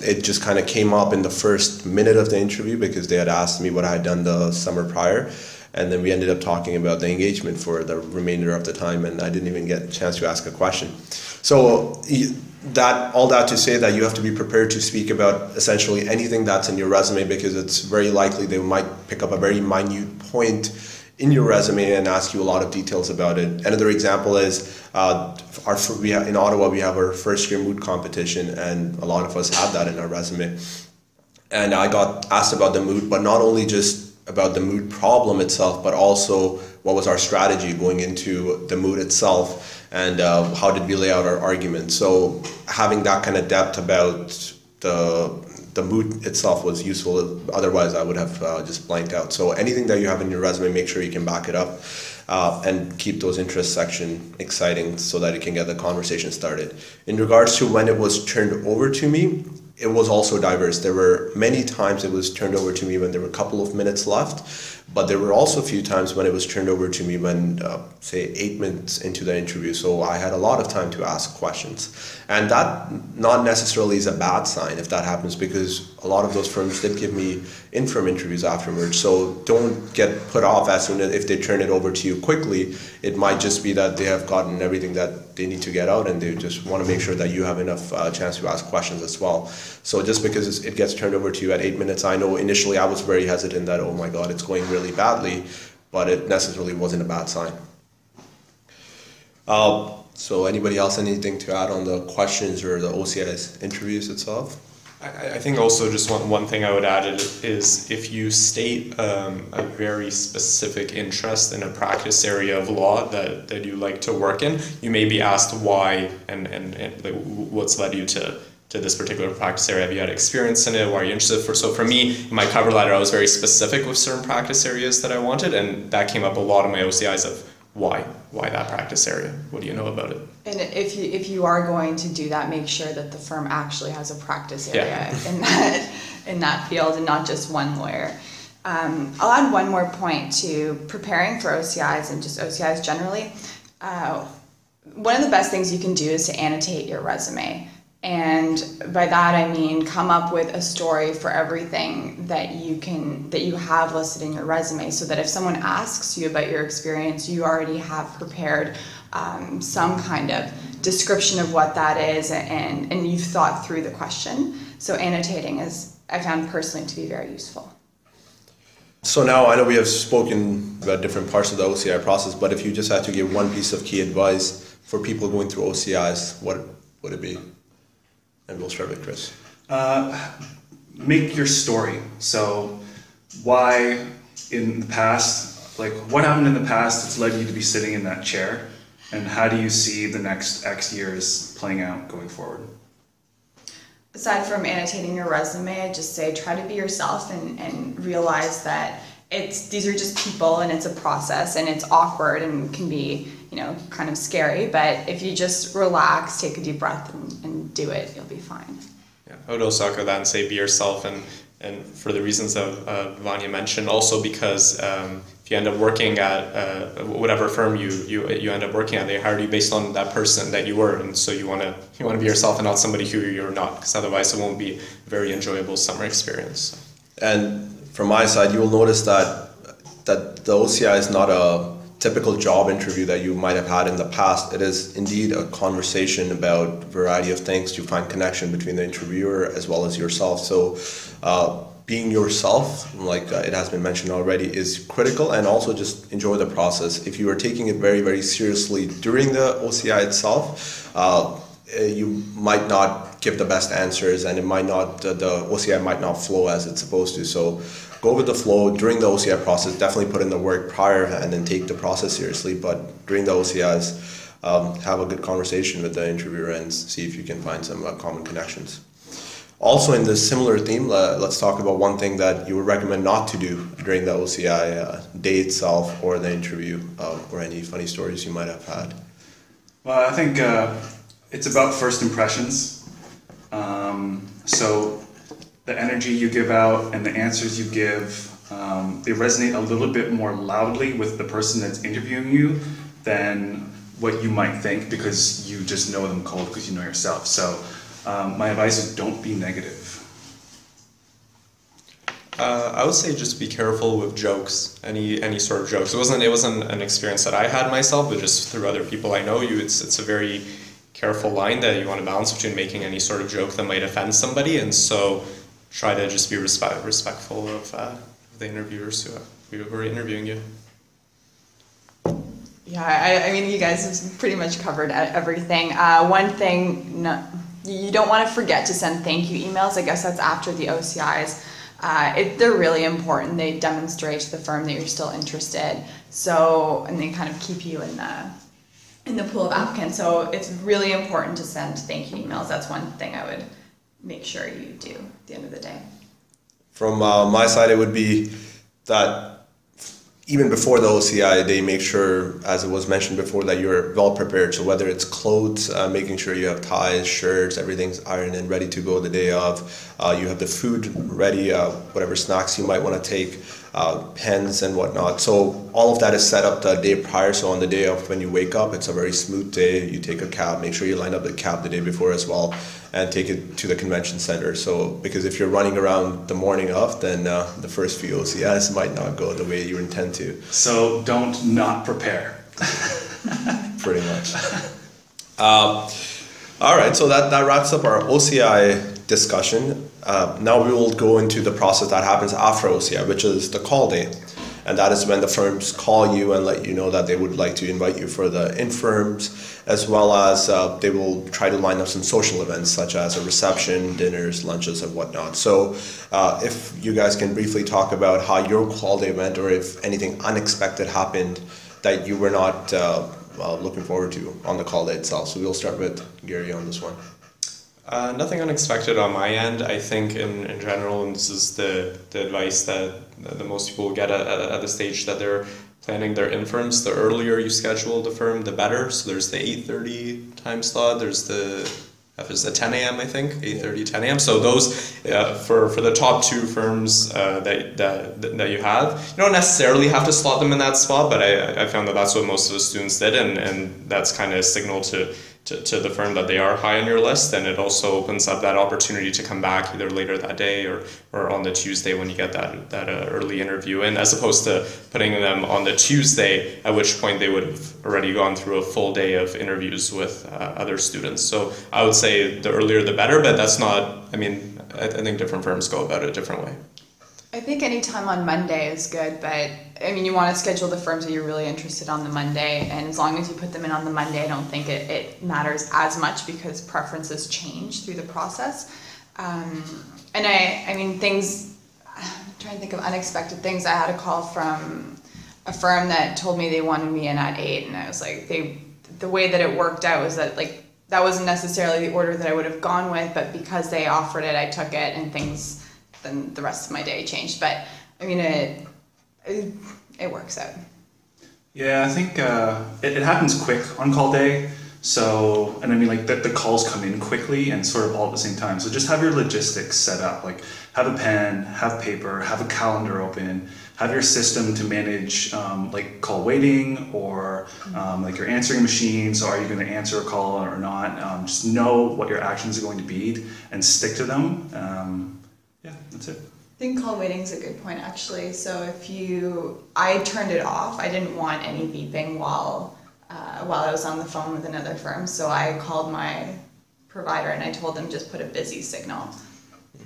It just kind of came up in the first minute of the interview because they had asked me what I had done the summer prior, and then we ended up talking about the engagement for the remainder of the time, and I didn't even get a chance to ask a question. So all that to say that you have to be prepared to speak about essentially anything that's in your resume, because it's very likely they might pick up a very minute point in your resume and ask you a lot of details about it. Another example is in Ottawa we have our first year mood competition, and a lot of us have that in our resume. And I got asked about the mood, but not only just about the mood problem itself, but also what was our strategy going into the mood itself, and how did we lay out our argument. So having that kind of depth about the mood itself was useful. Otherwise, I would have just blanked out. So anything that you have in your resume, make sure you can back it up and keep those interest section exciting so that it can get the conversation started. In regards to when it was turned over to me, it was also diverse. There were many times it was turned over to me when there were a couple of minutes left, but there were also a few times when it was turned over to me when, say, 8 minutes into the interview. So I had a lot of time to ask questions. And that not necessarily is a bad sign if that happens, because a lot of those firms did give me infirm interviews afterwards. So don't get put off as soon as if they turn it over to you quickly. It might just be that they have gotten everything that they need to get out, and they just want to make sure that you have enough chance to ask questions as well. So just because it gets turned over to you at 8 minutes, I know initially I was very hesitant that, oh my God, it's going really badly, but it necessarily wasn't a bad sign. So anybody else, anything to add on the questions or the OCI's interviews itself? I think also just one thing I would add is if you state a very specific interest in a practice area of law that you like to work in, you may be asked why and what's led you to this particular practice area. Have you had experience in it? Why are you interested? So for me, in my cover letter, I was very specific with certain practice areas that I wanted, and that came up a lot in my OCIs of why that practice area? What do you know about it? And if you are going to do that, make sure that the firm actually has a practice area in that field and not just one lawyer. I'll add one more point to preparing for OCIs and just OCIs generally. One of the best things you can do is to annotate your resume. And by that I mean come up with a story for everything that you have listed in your resume, so that if someone asks you about your experience, you already have prepared some kind of description of what that is, and you've thought through the question. So annotating is, I found personally, to be very useful. So now I know we have spoken about different parts of the OCI process, but if you just had to give one piece of key advice for people going through OCIs, what would it be? And we'll start with Chris. Make your story. So why in the past, like what happened in the past that's led you to be sitting in that chair, and how do you see the next X years playing out going forward? Aside from annotating your resume, I just say try to be yourself and realize that these are just people, and it's a process, and it's awkward and can be, kind of scary, but if you just relax, take a deep breath and do it, you'll be fine. Yeah, I would also echo that and say be yourself, and for the reasons that Vanya mentioned, also because if you end up working at whatever firm you end up working at, they hired you based on that person that you were, and so you want to be yourself and not somebody who you're not, because otherwise it won't be a very enjoyable summer experience. And from my side, you will notice that the OCI is not a typical job interview that you might have had in the past. It is indeed a conversation about a variety of things to find connection between the interviewer as well as yourself. So being yourself, like it has been mentioned already, is critical, and also just enjoy the process. If you are taking it very, very seriously during the OCI itself, you might not give the best answers, and it might not, the OCI might not flow as it's supposed to. So go with the flow during the OCI process. Definitely put in the work prior and then take the process seriously. But during the OCIs, have a good conversation with the interviewer and see if you can find some common connections. Also, in this similar theme, let's talk about one thing that you would recommend not to do during the OCI day itself or the interview, or any funny stories you might have had. Well, I think it's about first impressions. So the energy you give out and the answers you give, they resonate a little bit more loudly with the person that's interviewing you than what you might think, because you just know them cold because you know yourself. So my advice is don't be negative. I would say just be careful with jokes, any sort of jokes. It wasn't an experience that I had myself, but just through other people I know. It's a very careful line that you want to balance between making any sort of joke that might offend somebody, and so try to just be respectful of the interviewers who are interviewing you. Yeah, I mean, you guys have pretty much covered everything. One thing, you don't want to forget to send thank you emails. I guess that's after the OCIs. They're really important. They demonstrate to the firm that you're still interested. So, and they kind of keep you in the pool of applicants. So it's really important to send thank you emails. That's one thing I would make sure you do at the end of the day. From my side, it would be that even before the OCI, they make sure, as it was mentioned before, that you're well prepared. So whether it's clothes, making sure you have ties, shirts, everything's ironed and ready to go the day of. You have the food ready, whatever snacks you might want to take, pens and whatnot. So all of that is set up the day prior. So on the day of when you wake up, it's a very smooth day. You take a cab, make sure you line up the cab the day before as well, and take it to the convention center. So because if you're running around the morning of, then the first few OCIs might not go the way you intend to. So don't not prepare. Pretty much. All right, so that wraps up our OCI discussion. Now we will go into the process that happens after OCI, which is the call day. And that is when the firms call you and let you know that they would like to invite you for the infirms, as well as they will try to line up some social events such as a reception, dinners, lunches, and whatnot. So if you guys can briefly talk about how your call day went, or if anything unexpected happened that you were not looking forward to on the call day itself. So we'll start with Gary on this one. Nothing unexpected on my end. I think in general, and this is the advice that the most people get at the stage that they're planning their infirms, the earlier you schedule the firm, the better. So there's the 8:30 time slot, there's the 10 a.m. I think, 8:30, 10 a.m. So those, for the top two firms that you have, you don't necessarily have to slot them in that spot, but I found that that's what most of the students did, and that's kind of a signal to the firm that they are high on your list, and it also opens up that opportunity to come back either later that day or on the Tuesday when you get that early interview in, as opposed to putting them on the Tuesday, at which point they would have already gone through a full day of interviews with other students. So I would say the earlier the better, but that's not, I mean, I think different firms go about it a different way. I think any time on Monday is good, but I mean, you want to schedule the firms that you're really interested on the Monday, and as long as you put them in on the Monday, I don't think it matters as much, because preferences change through the process. And I mean, things, I'm trying to think of unexpected things. I had a call from a firm that told me they wanted me in at 8, and I was like, the way that it worked out was that, like, that wasn't necessarily the order that I would have gone with, but because they offered it, I took it, and then the rest of my day changed. But I mean, it works out. Yeah, I think it happens quick on call day. So, and I mean, like the calls come in quickly and sort of all at the same time. So just have your logistics set up. Like have a pen, have paper, have a calendar open, have your system to manage like call waiting or like your answering machine. So are you going to answer a call or not? Just know what your actions are going to be and stick to them. Yeah, that's it. I think call waiting is a good point, actually. So I turned it off. I didn't want any beeping while I was on the phone with another firm. So I called my provider and I told them just put a busy signal,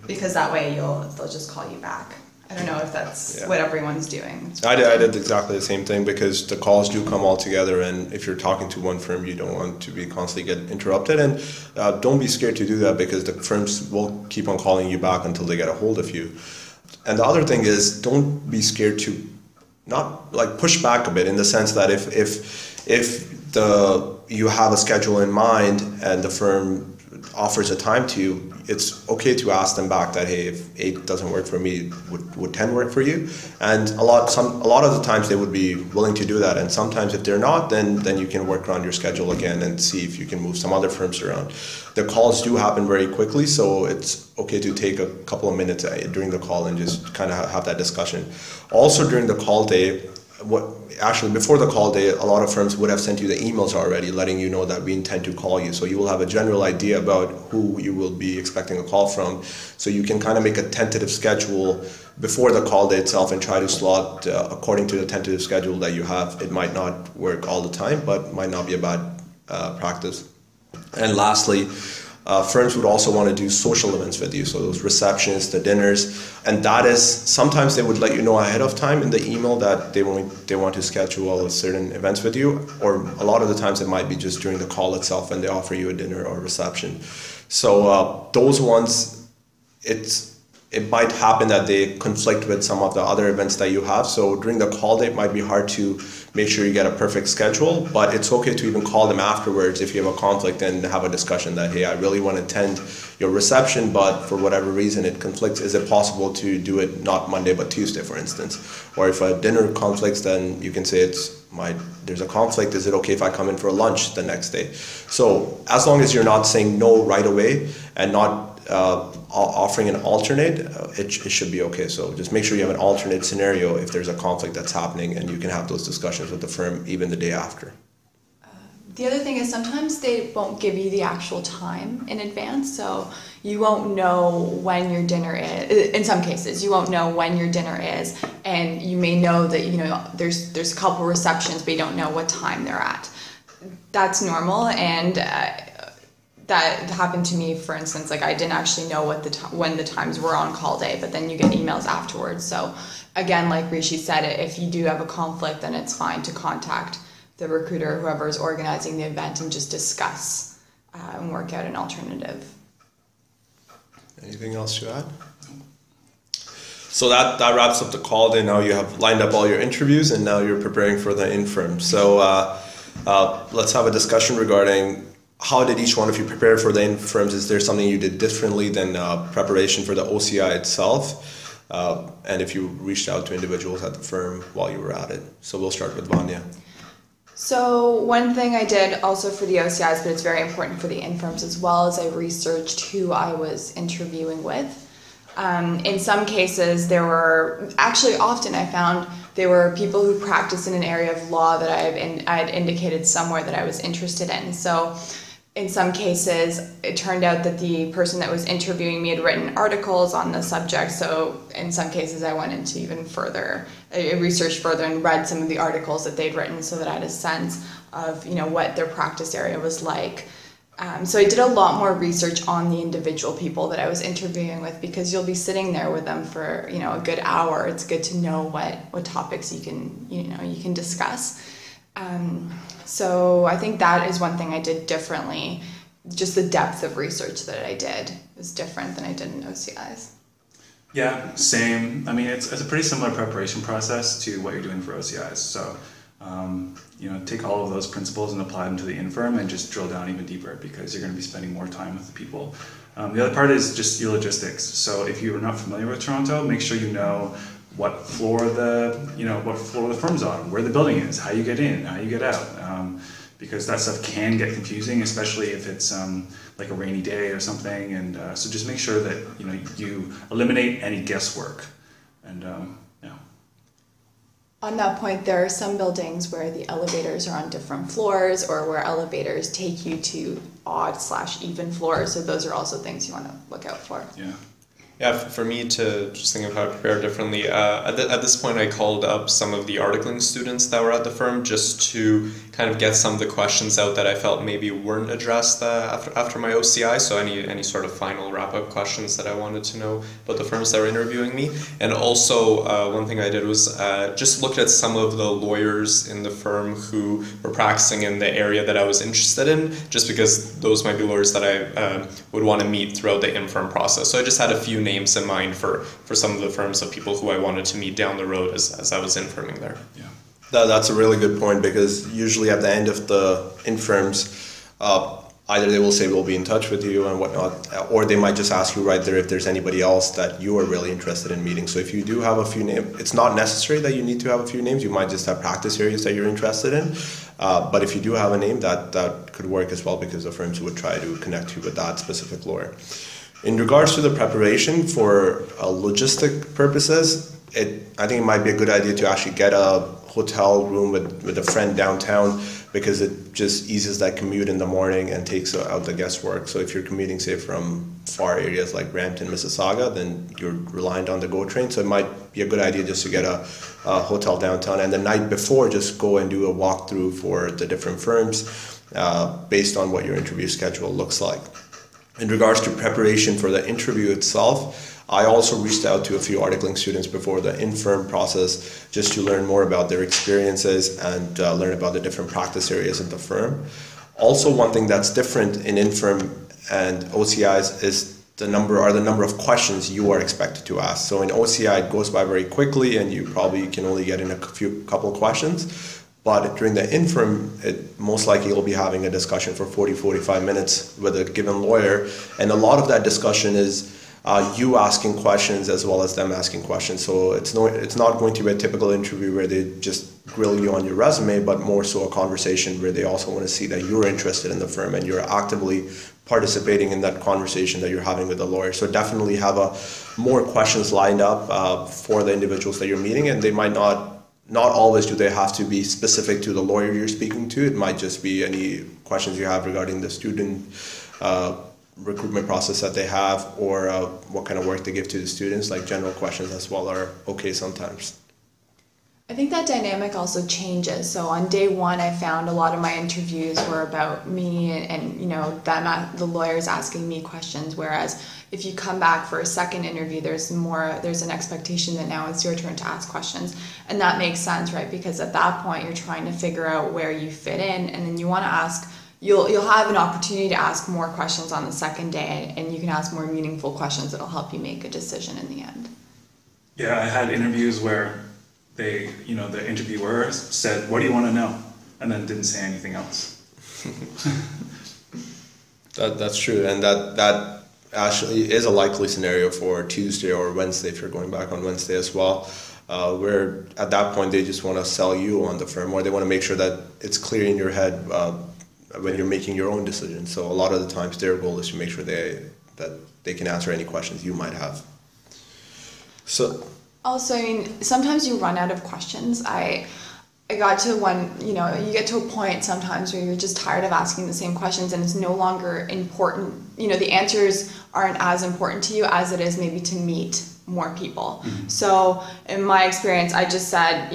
because that way they'll just call you back I don't know if that's Yeah. what everyone's doing. I did exactly the same thing, because the calls do come all together, and if you're talking to one firm, you don't want to be constantly get interrupted, and don't be scared to do that, because the firms will keep on calling you back until they get a hold of you. And the other thing is, don't be scared to not like push back a bit, in the sense that if you have a schedule in mind and the firm offers a time to you, it's okay to ask them back that, hey, if 8 doesn't work for me, would 10 work for you? And a lot of the times they would be willing to do that, and sometimes if they're not, then you can work around your schedule again and see if you can move some other firms around. The calls do happen very quickly, so it's okay to take a couple of minutes during the call and just kind of have that discussion. Also during the call day, before the call day, a lot of firms would have sent you the emails already letting you know that we intend to call you. So you will have a general idea about who you will be expecting a call from. So you can kind of make a tentative schedule before the call day itself and try to slot according to the tentative schedule that you have. It might not work all the time, but might not be a bad practice. And lastly, firms would also want to do social events with you, so those receptions, the dinners, and that is, sometimes they would let you know ahead of time in the email that they want to schedule certain events with you, or a lot of the times it might be just during the call itself when they offer you a dinner or reception. So those ones, it might happen that they conflict with some of the other events that you have. So during the call day, it might be hard to make sure you get a perfect schedule, but it's okay to even call them afterwards if you have a conflict and have a discussion that, hey, I really want to attend your reception, but for whatever reason it conflicts. Is it possible to do it not Monday but Tuesday, for instance? Or if a dinner conflicts, then you can say there's a conflict. Is it okay if I come in for a lunch the next day? So as long as you're not saying no right away and not offering an alternate, it should be okay. So just make sure you have an alternate scenario if there's a conflict that's happening, and you can have those discussions with the firm even the day after. The other thing is, sometimes they won't give you the actual time in advance, so you won't know when your dinner is. In some cases, you won't know when your dinner is, and you may know that there's a couple receptions, but you don't know what time they're at. That's normal, and that happened to me, for instance. Like, I didn't actually know when the times were on call day, but then you get emails afterwards. So again, like Rishi said, if you do have a conflict, then it's fine to contact the recruiter, whoever is organizing the event, and just discuss and work out an alternative. Anything else to add? So that wraps up the call day. Now you have lined up all your interviews, and now you're preparing for the infirm. So let's have a discussion regarding how did each one of you prepare for the infirms? Is there something you did differently than preparation for the OCI itself? And if you reached out to individuals at the firm while you were at it. So we'll start with Vanya. So one thing I did also for the OCIs, but it's very important for the infirms as well, is I researched who I was interviewing with. In some cases, often I found there were people who practice in an area of law that I had indicated somewhere that I was interested in. So in some cases, it turned out that the person that was interviewing me had written articles on the subject. So in some cases, I went into even further, I researched further and read some of the articles that they'd written, so that I had a sense of what their practice area was like. So I did a lot more research on the individual people that I was interviewing with, because you'll be sitting there with them for a good hour. It's good to know what topics you can discuss. So I think that is one thing I did differently. Just the depth of research that I did was different than I did in OCIs. Yeah, same. I mean, it's a pretty similar preparation process to what you're doing for OCIs. So, take all of those principles and apply them to the infirm, and just drill down even deeper, because you're going to be spending more time with the people. The other part is just your logistics. So if you are not familiar with Toronto, make sure you know what floor the firm's on, where the building is, how you get in, how you get out, because that stuff can get confusing, especially if it's like a rainy day or something. And so just make sure that you eliminate any guesswork. And On that point, there are some buildings where the elevators are on different floors, or where elevators take you to odd/even floors. So those are also things you want to look out for. Yeah. Yeah, for me to just think of how to prepare differently, at this point I called up some of the articling students that were at the firm just to kind of get some of the questions out that I felt maybe weren't addressed after my OCI, so any sort of final wrap-up questions that I wanted to know about the firms that were interviewing me. And also one thing I did was just look at some of the lawyers in the firm who were practicing in the area that I was interested in, just because those might be lawyers that I would want to meet throughout the infirm process. So I just had a few names in mind for some of the firms of people who I wanted to meet down the road as I was infirming there. Yeah. That's a really good point, because usually at the end of the infirms, either they will say we'll be in touch with you and whatnot, or they might just ask you right there if there's anybody else that you are really interested in meeting. So if you do have a few names, it's not necessary that you need to have a few names. You might just have practice areas that you're interested in. But if you do have a name, that could work as well, because the firms would try to connect you with that specific lawyer. In regards to the preparation for logistic purposes, I think it might be a good idea to actually get a hotel room with a friend downtown, because it just eases that commute in the morning and takes out the guesswork. So if you're commuting, say, from far areas like Brampton, Mississauga, then you're reliant on the GO train. So it might be a good idea just to get a hotel downtown, and the night before just go and do a walkthrough for the different firms based on what your interview schedule looks like. In regards to preparation for the interview itself, I also reached out to a few articling students before the infirm process just to learn more about their experiences and learn about the different practice areas in the firm. Also, one thing that's different in infirm and OCIs is the number of questions you are expected to ask. So in OCI, it goes by very quickly and you probably can only get in a couple questions. But during the infirm, most likely you'll be having a discussion for 40-45 minutes with a given lawyer. And a lot of that discussion is you asking questions as well as them asking questions. So it's not going to be a typical interview where they just grill you on your resume, but more so a conversation where they also want to see that you're interested in the firm and you're actively participating in that conversation that you're having with the lawyer. So definitely have more questions lined up for the individuals that you're meeting, and they might not always do they have to be specific to the lawyer you're speaking to. It might just be any questions you have regarding the student recruitment process that they have, or what kind of work they give to the students. Like general questions as well are okay sometimes. I think that dynamic also changes. So on day one, I found a lot of my interviews were about me and the lawyers asking me questions. Whereas if you come back for a second interview, there's an expectation that now it's your turn to ask questions, and that makes sense, right? Because at that point, you're trying to figure out where you fit in, and then you want to ask. You'll have an opportunity to ask more questions on the second day, and you can ask more meaningful questions that'll help you make a decision in the end. Yeah, I had interviews where the interviewer said, "What do you want to know?" and then didn't say anything else. That's true, and that actually is a likely scenario for Tuesday or Wednesday if you're going back on Wednesday as well, where at that point they just want to sell you on the firm, or they want to make sure that it's clear in your head when you're making your own decision. So a lot of the times their goal is to make sure that they can answer any questions you might have. So also, sometimes you run out of questions. I got to you get to a point sometimes where you're just tired of asking the same questions, and it's no longer important. The answers aren't as important to you as it is maybe to meet more people. Mm-hmm. So in my experience, I just said,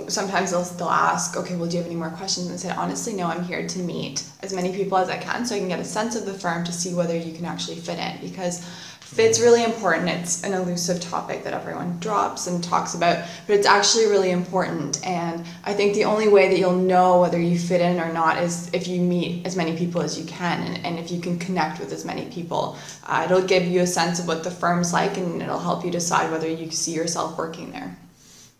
sometimes they'll ask, okay, well, do you have any more questions? And I said, honestly, no, I'm here to meet as many people as I can so I can get a sense of the firm to see whether you can actually fit in, because fit's really important. It's an elusive topic that everyone drops and talks about, but it's actually really important. And I think the only way that you'll know whether you fit in or not is if you meet as many people as you can, and if you can connect with as many people. It'll give you a sense of what the firm's like, and it'll help you decide whether you see yourself working there.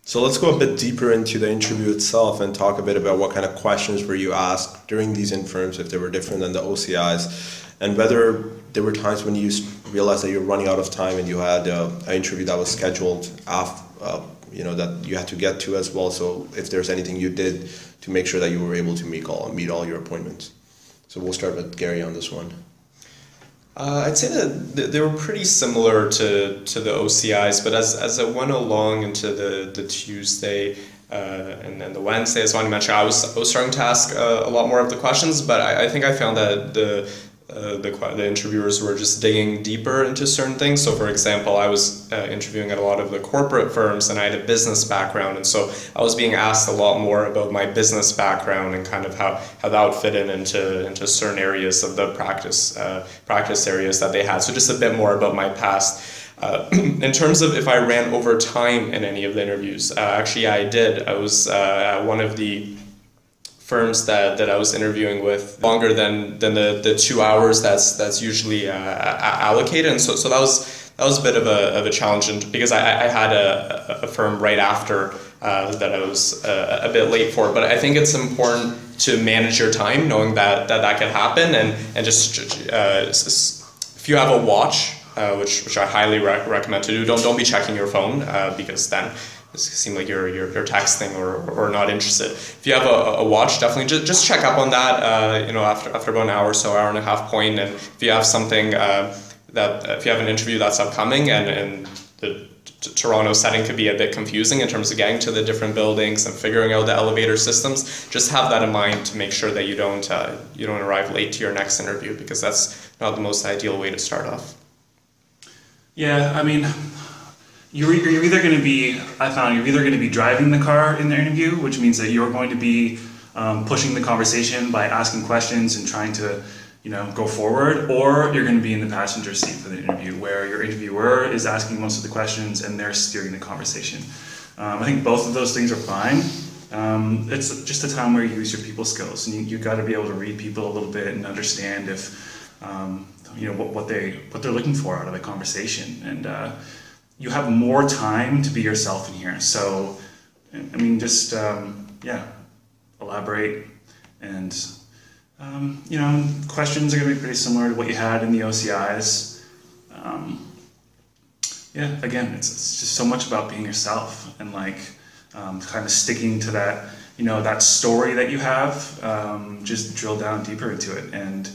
So let's go a bit deeper into the interview itself and talk a bit about what kind of questions were you asked during these infirms, if they were different than the OCIs, and whether there were times when you realized that you're running out of time and you had an interview that was scheduled that you had to get to as well. So if there's anything you did to make sure that you were able to meet all your appointments. So we'll start with Gary on this one. I'd say that they were pretty similar to the OCIs, but as I went along into the Tuesday and then the Wednesday, as Vani mentioned, I was starting to ask a lot more of the questions, but I think I found that the interviewers were just digging deeper into certain things. So for example, I was interviewing at a lot of the corporate firms, and I had a business background, and so I was being asked a lot more about my business background and kind of how that would fit into certain areas of the practice areas that they had. So just a bit more about my past. In terms of if I ran over time in any of the interviews, actually I did. I was one of the firms that I was interviewing with longer than the 2 hours that's usually allocated, and so that was a bit of a challenge, because I had a firm right after that I was a bit late for. But I think it's important to manage your time, knowing that can happen, and just if you have a watch, which I highly recommend to do, don't be checking your phone, because then it seems like you're texting or not interested. If you have a watch, definitely just check up on that. After about an hour or so, hour and a half point. And if you have something if you have an interview that's upcoming, and the Toronto setting could be a bit confusing in terms of getting to the different buildings and figuring out the elevator systems, just have that in mind to make sure that you don't arrive late to your next interview, because that's not the most ideal way to start off. Yeah, I mean, you're either going to be driving the car in the interview, which means that you're going to be pushing the conversation by asking questions and trying to, go forward, or you're going to be in the passenger seat for the interview, where your interviewer is asking most of the questions and they're steering the conversation. I think both of those things are fine. It's just a time where you use your people skills, and you got to be able to read people a little bit and understand if what they're looking for out of a conversation, and you have more time to be yourself in here. So, I mean, just elaborate, and questions are going to be pretty similar to what you had in the OCIs. Again, it's just so much about being yourself, and kind of sticking to that, that story that you have. Just drill down deeper into it, and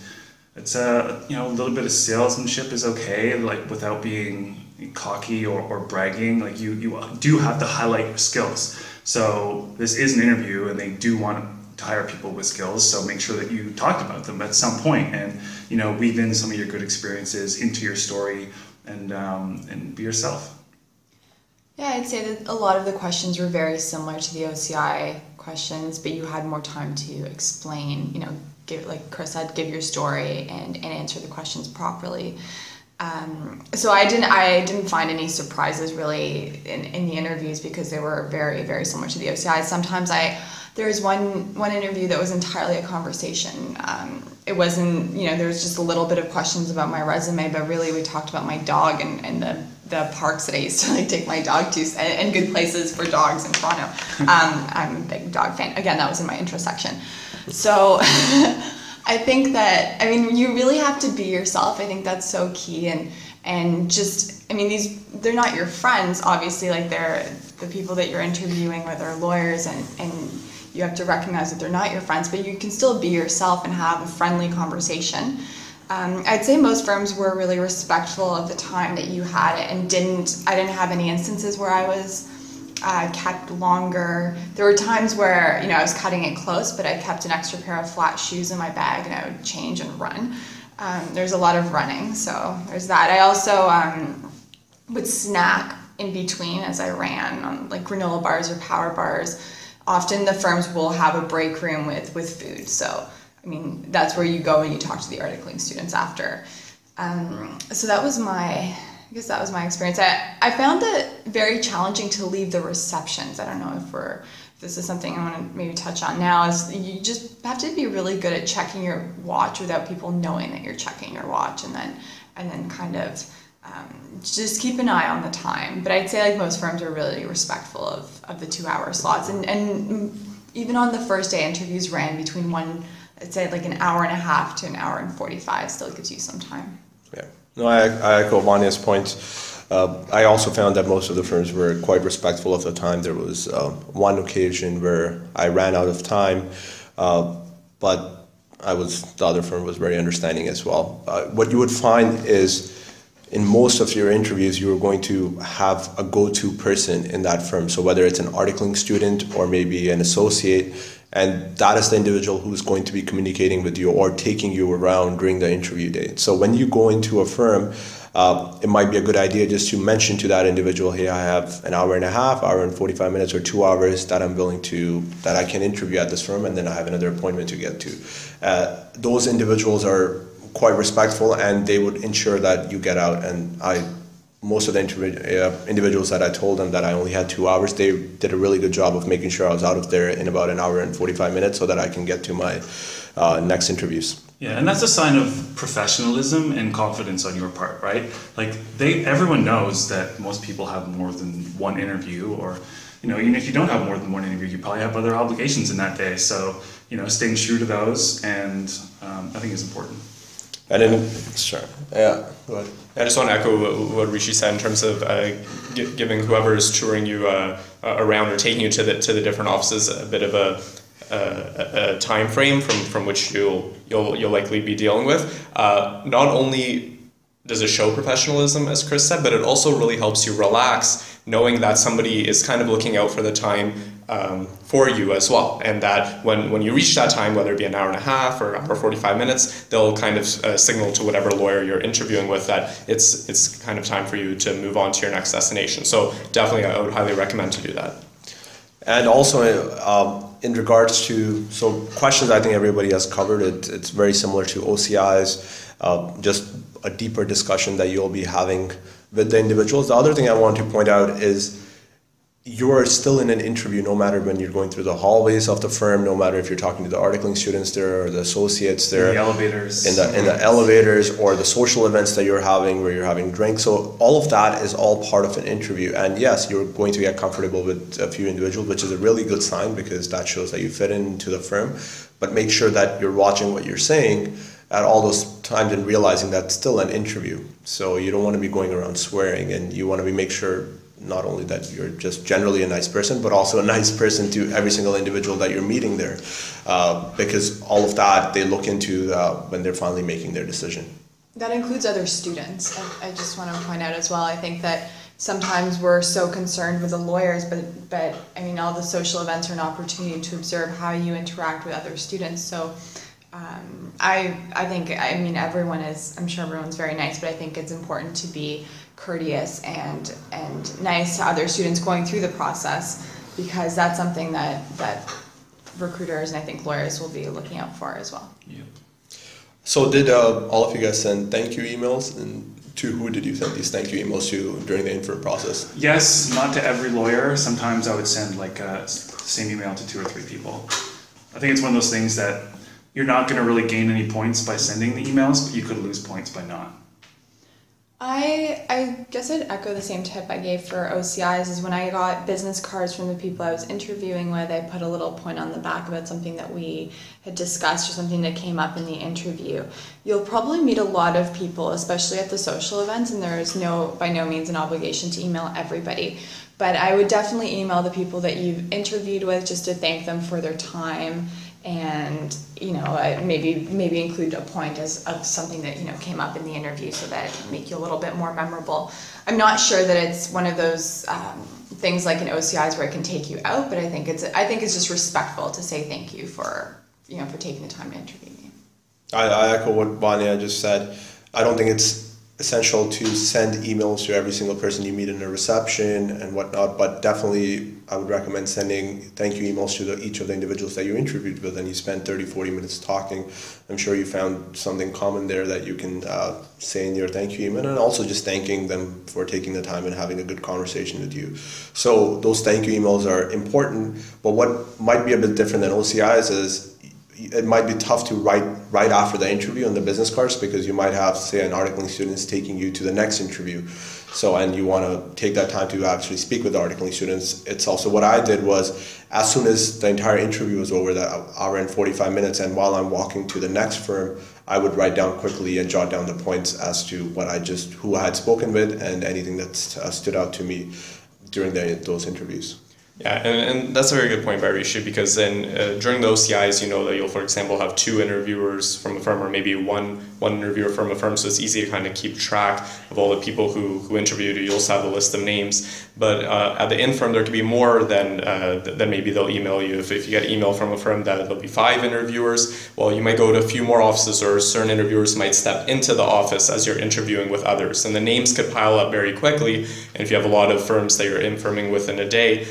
it's a little bit of salesmanship is okay, without being cocky or bragging. You do have to highlight your skills. So this is an interview, and they do want to hire people with skills. So make sure that you talked about them at some point, and weave in some of your good experiences into your story, and be yourself. Yeah, I'd say that a lot of the questions were very similar to the OCI questions, but you had more time to explain. Like Chris said, give your story and answer the questions properly. So I didn't find any surprises really in the interviews, because they were very, very similar to the OCI. Sometimes there was one interview that was entirely a conversation. It wasn't, there was just a little bit of questions about my resume, but really we talked about my dog and the parks that I used to take my dog to, and good places for dogs in Toronto. I'm a big dog fan. Again, that was in my intro section. So I think that, you really have to be yourself. I think that's so key, and just, they're not your friends, obviously, they're the people that you're interviewing with are lawyers, and you have to recognize that they're not your friends, but you can still be yourself and have a friendly conversation. I'd say most firms were really respectful of the time that you had, and I didn't have any instances where I was kept longer. There were times where I was cutting it close, but I kept an extra pair of flat shoes in my bag, and I would change and run. There's a lot of running, so there's that. I also would snack in between as I ran on granola bars or power bars. Often the firms will have a break room with food, so that's where you go and you talk to the articling students after. So that was my experience. I found it very challenging to leave the receptions. I don't know if this is something I want to maybe touch on now, is you just have to be really good at checking your watch without people knowing that you're checking your watch, and then kind of just keep an eye on the time. But I'd say most firms are really respectful of the 2 hour slots, and even on the first day, interviews ran between I'd say an hour and a half to an hour and 45. Still gives you some time. Yeah. No, I echo Vanya's point. I also found that most of the firms were quite respectful of the time. There was one occasion where I ran out of time, but the other firm was very understanding as well. What you would find is in most of your interviews, you're going to have a go-to person in that firm. So whether it's an articling student or maybe an associate, and that is the individual who's going to be communicating with you or taking you around during the interview day. So when you go into a firm, it might be a good idea just to mention to that individual, hey, I have an hour and a half, hour and 45 minutes, or 2 hours that that I can interview at this firm, and then I have another appointment to get to. Those individuals are quite respectful, and they would ensure that you get out. And most of the individuals that I told them that I only had 2 hours, they did a really good job of making sure I was out of there in about an hour and 45 minutes so that I can get to my next interviews. Yeah, and that's a sign of professionalism and confidence on your part, right? Like everyone knows that most people have more than one interview, or even if you don't have more than one interview, you probably have other obligations in that day. So staying true to those, and I think is important. And then, sure, yeah, go ahead. I just want to echo what Rishi said in terms of giving whoever is touring you around or taking you to the different offices a bit of a time frame from which you'll likely be dealing with. Not only does it show professionalism, as Chris said, but it also really helps you relax, knowing that somebody is kind of looking out for the time for you as well, and that when you reach that time, whether it be an hour and a half or hour 45 minutes, they'll kind of signal to whatever lawyer you're interviewing with that it's kind of time for you to move on to your next destination. So definitely, I would highly recommend to do that. And also, in regards to questions, I think everybody has covered it. It's very similar to OCI's, just a deeper discussion that you'll be having with the individuals. The other thing I want to point out is you're still in an interview, no matter when you're going through the hallways of the firm, no matter if you're talking to the articling students there or the associates there, in the elevators, in the elevators, or the social events that you're having where you're having drinks. So all of that is all part of an interview. And yes, you're going to get comfortable with a few individuals, which is a really good sign because that shows that you fit into the firm. But make sure that you're watching what you're saying at all those times and realizing that's still an interview. So you don't want to be going around swearing, and you want to make sure not only that you're just generally a nice person, but also a nice person to every single individual that you're meeting there, because all of that they look into when they're finally making their decision. That includes other students. I just want to point out as well, I think that sometimes we're so concerned with the lawyers, but I mean, all the social events are an opportunity to observe how you interact with other students. So I think, I mean, I'm sure everyone's very nice, but I think it's important to be courteous and nice to other students going through the process, because that's something that recruiters and I think lawyers will be looking out for as well. Yep. So did all of you guys send thank you emails, and to who did you send these thank you emails to during the infirm process? Yes, not to every lawyer. Sometimes I would send like the same email to 2 or 3 people. I think it's one of those things that you're not going to really gain any points by sending the emails, but you could lose points by not. I guess I'd echo the same tip I gave for OCIs, is when I got business cards from the people I was interviewing with, I put a little point on the back about something that we had discussed or something that came up in the interview. You'll probably meet a lot of people, especially at the social events, and there is by no means an obligation to email everybody. But I would definitely email the people that you've interviewed with just to thank them for their time, and maybe include a point of something that came up in the interview, so that it make you a little bit more memorable. I'm not sure that it's one of those things like in OCIs where it can take you out, but I think it's just respectful to say thank you for taking the time to interview me. I echo what Vanya just said. I don't think it's essential to send emails to every single person you meet in a reception and whatnot, but definitely I would recommend sending thank you emails to each of the individuals that you interviewed with, and you spend 30-40 minutes talking. I'm sure you found something common there that you can say in your thank you email, and also just thanking them for taking the time and having a good conversation with you. So those thank you emails are important, but what might be a bit different than OCIs is it might be tough to write right after the interview on the business cards, because you might have, say, an articling student is taking you to the next interview. So, and you want to take that time to actually speak with the articling students itself. So what I did was, as soon as the entire interview was over, that hour and 45 minutes, and while I'm walking to the next firm, I would write down quickly and jot down the points as to who I had spoken with and anything that stood out to me during those interviews. Yeah, and that's a very good point by Rishi, because then during the OCIs, you know that you'll, for example, have 2 interviewers from a firm, or maybe one interviewer from a firm, so it's easy to kind of keep track of all the people who interviewed you. You also have a list of names, but at the infirm there could be more than maybe they'll email you. If you get email from a firm that there'll be 5 interviewers, well, you might go to a few more offices, or certain interviewers might step into the office as you're interviewing with others, and the names could pile up very quickly, and if you have a lot of firms that you're infirming within a day,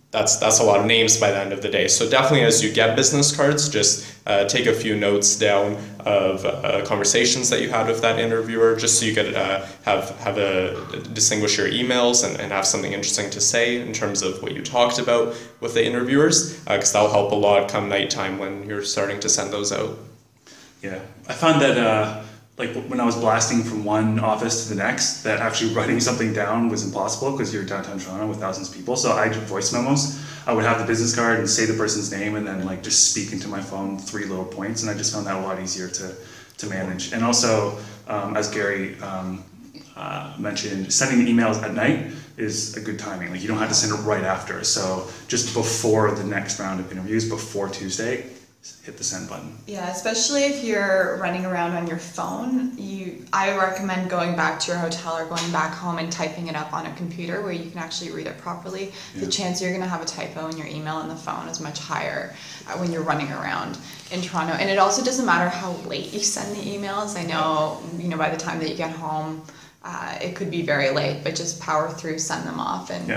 that's a lot of names by the end of the day. So definitely, as you get business cards, just take a few notes down of conversations that you had with that interviewer, just so you could distinguish your emails and have something interesting to say in terms of what you talked about with the interviewers, because that'll help a lot come nighttime when you're starting to send those out. Yeah, I found that like when I was blasting from one office to the next, that actually writing something down was impossible because you're downtown Toronto with thousands of people. So I did voice memos. I would have the business card and say the person's name, and then like just speak into my phone 3 little points, and I just found that a lot easier to manage. And also, as Gary mentioned, sending emails at night is a good timing. Like you don't have to send it right after. So just before the next round of interviews, before Tuesday, hit the send button. Yeah, especially if you're running around on your phone, I recommend going back to your hotel or going back home and typing it up on a computer where you can actually read it properly. Yeah. The chance you're going to have a typo in your email on the phone is much higher when you're running around in Toronto. And it also doesn't matter how late you send the emails. I know, by the time that you get home, it could be very late, but just power through, send them off, and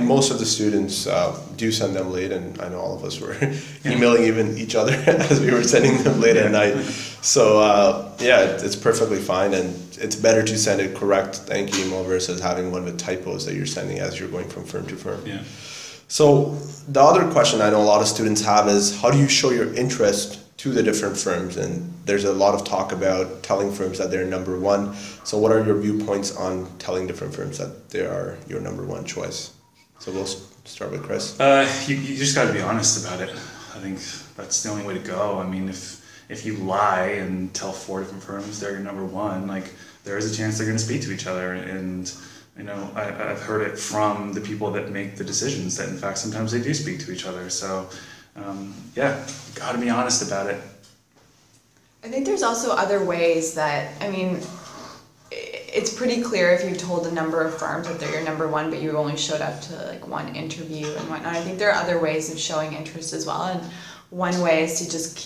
most of the students do send them late, and I know all of us were emailing even each other as we were sending them late at night. So it's perfectly fine, and it's better to send a correct thank you email versus having one with typos that you're sending as you're going from firm to firm. Yeah. So the other question I know a lot of students have is, how do you show your interest to the different firms? And there's a lot of talk about telling firms that they're number one. So what are your viewpoints on telling different firms that they are your number one choice? So we'll start with Chris. You just got to be honest about it. I think that's the only way to go. I mean, if you lie and tell 4 different firms they're your number one, like there is a chance they're going to speak to each other. And I've heard it from the people that make the decisions that in fact sometimes they do speak to each other. So got to be honest about it. I think there's also other ways that, it's pretty clear if you told a number of firms that they're your number one, but you only showed up to like one interview and whatnot. I think there are other ways of showing interest as well. And one way is to just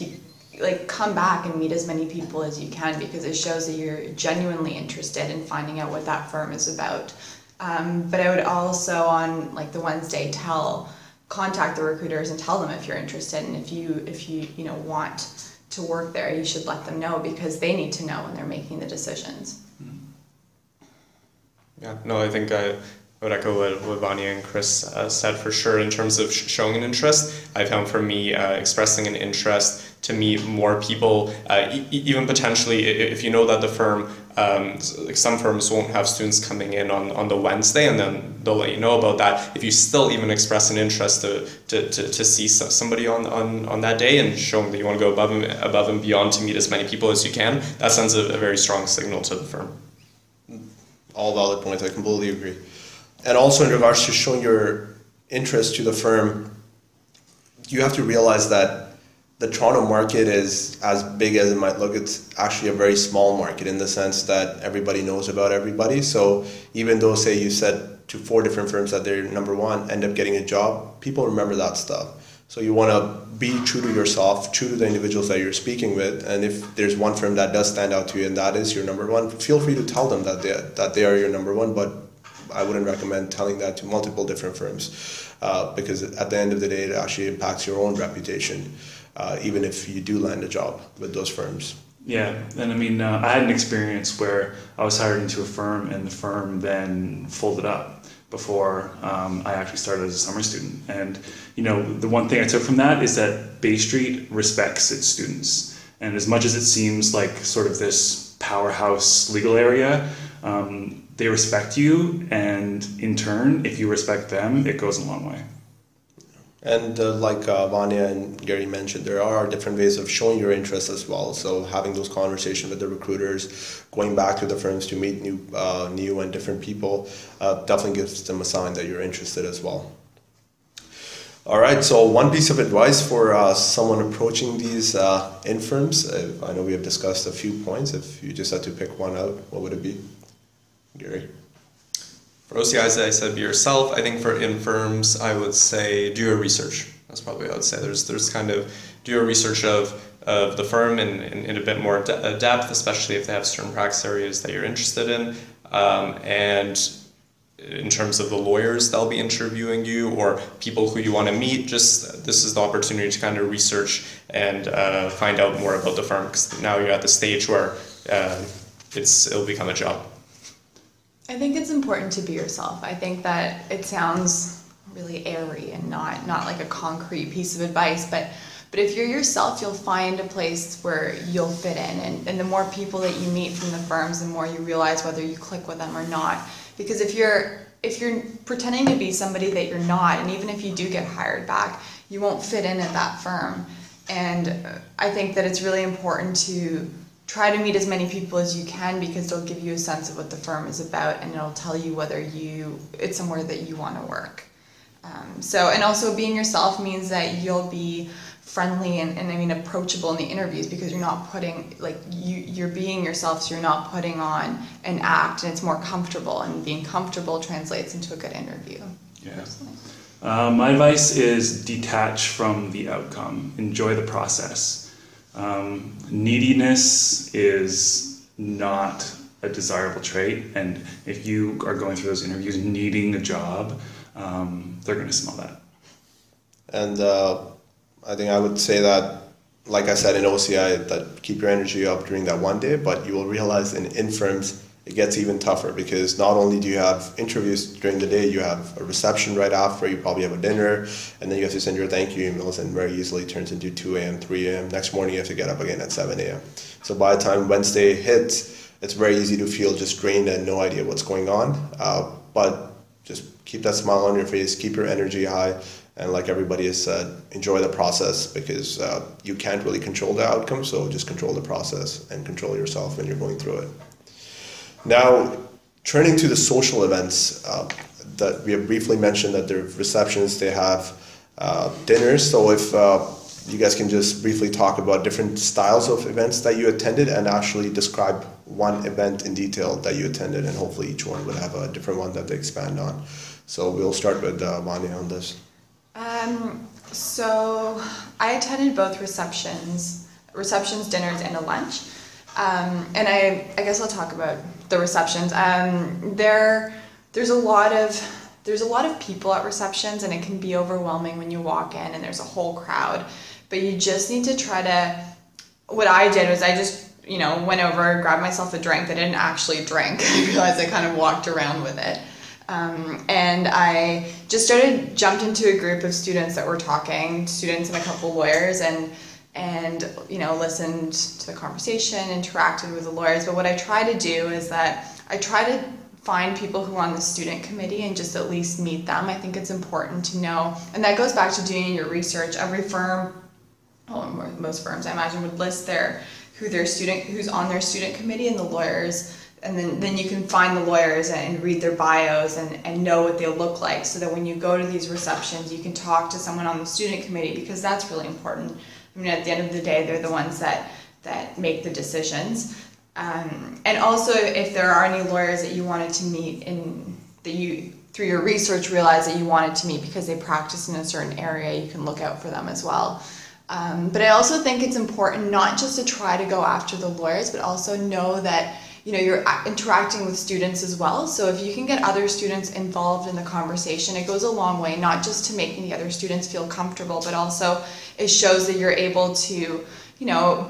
come back and meet as many people as you can, because it shows that you're genuinely interested in finding out what that firm is about. But I would also, on like the Wednesday, contact the recruiters and tell them if you're interested, and if you want to work there, you should let them know, because they need to know when they're making the decisions. Yeah, no, I think I would echo what Vanya and Chris said for sure. In terms of showing an interest, I found for me expressing an interest to meet more people, even potentially if you know that the firm, like some firms won't have students coming in on the Wednesday, and then they'll let you know about that. If you still even express an interest to see somebody on that day and show them that you want to go above and beyond to meet as many people as you can, that sends a very strong signal to the firm. All valid points, I completely agree. And also in regards to showing your interest to the firm, you have to realize that the Toronto market is as big as it might look. It's actually a very small market in the sense that everybody knows about everybody. So even though, say, you said to 4 different firms that they're number one, end up getting a job, people remember that stuff. So you want to be true to yourself, true to the individuals that you're speaking with. And if there's one firm that does stand out to you and that is your number one, feel free to tell them that they are your number one. But I wouldn't recommend telling that to multiple different firms because at the end of the day, it actually impacts your own reputation, even if you do land a job with those firms. Yeah, and I had an experience where I was hired into a firm, and the firm then folded up before I actually started as a summer student. And the one thing I took from that is that Bay Street respects its students. And as much as it seems like sort of this powerhouse legal area, they respect you, and in turn, if you respect them, it goes a long way. And like Vanya and Gary mentioned, there are different ways of showing your interest as well. So having those conversations with the recruiters, going back to the firms to meet new and different people, definitely gives them a sign that you're interested as well. All right, so one piece of advice for someone approaching these infirms, I know we have discussed a few points. If you just had to pick one out, what would it be? Gary? For OCIs, I said be yourself. I think for infirms, I would say do your research. That's probably what I would say. There's kind of do your research of the firm in a bit more depth, especially if they have certain practice areas that you're interested in. And in terms of the lawyers that'll be interviewing you or people who you want to meet, just this is the opportunity to kind of research and find out more about the firm, because now you're at the stage where it'll become a job. I think it's important to be yourself. I think that it sounds really airy and not like a concrete piece of advice, but if you're yourself, you'll find a place where you'll fit in, and the more people that you meet from the firms, the more you realize whether you click with them or not. Because if you're pretending to be somebody that you're not, and even if you do get hired back, you won't fit in at that firm. And I think that it's really important to try to meet as many people as you can, because they'll give you a sense of what the firm is about, and it'll tell you whether it's somewhere that you want to work. And also being yourself means that you'll be friendly and I mean approachable in the interviews, because you're not putting, like, you're being yourself, so you're not putting on an act, and it's more comfortable, and being comfortable translates into a good interview. Yeah. My advice is detach from the outcome. Enjoy the process. Neediness is not a desirable trait, and if you are going through those interviews needing a job, they're going to smell that. And I think I would say that, like I said in OCI, that keep your energy up during that one day, but you will realize in infirms it gets even tougher, because not only do you have interviews during the day, you have a reception right after, you probably have a dinner, and then you have to send your thank you emails, and very easily it turns into 2 a.m., 3 a.m. Next morning you have to get up again at 7 a.m. So by the time Wednesday hits, it's very easy to feel just drained and no idea what's going on. But just keep that smile on your face, keep your energy high, and like everybody has said, enjoy the process, because you can't really control the outcome, so just control the process and control yourself when you're going through it. Now, turning to the social events, that we have briefly mentioned that there are receptions, they have dinners, so if you guys can just briefly talk about different styles of events that you attended, and actually describe one event in detail that you attended, and hopefully each one would have a different one that they expand on. So we'll start with Vanya on this. So I attended both receptions, dinners, and a lunch. And I guess I'll talk about the receptions. There's a lot of people at receptions, and it can be overwhelming when you walk in and there's a whole crowd. But you just need to try to. What I did was I just went over, grabbed myself a drink. I didn't actually drink. I realized I kind of walked around with it. And I just jumped into a group of students that were talking, students and a couple lawyers, and listened to the conversation, interacted with the lawyers. But what I try to do is that I try to find people who are on the student committee and just at least meet them. I think it's important to know, and that goes back to doing your research. Every firm, most firms I imagine, would list who's on their student committee, and the lawyers. And then you can find the lawyers and read their bios and know what they'll look like, so that when you go to these receptions, you can talk to someone on the student committee, because that's really important. I mean, at the end of the day, they're the ones that make the decisions. And also, if there are any lawyers that you wanted to meet that you, through your research, realize that you wanted to meet because they practice in a certain area, you can look out for them as well. But I also think it's important not just to try to go after the lawyers, but also know that you're interacting with students as well. So if you can get other students involved in the conversation, it goes a long way, not just to making the other students feel comfortable, but also it shows that you're able to,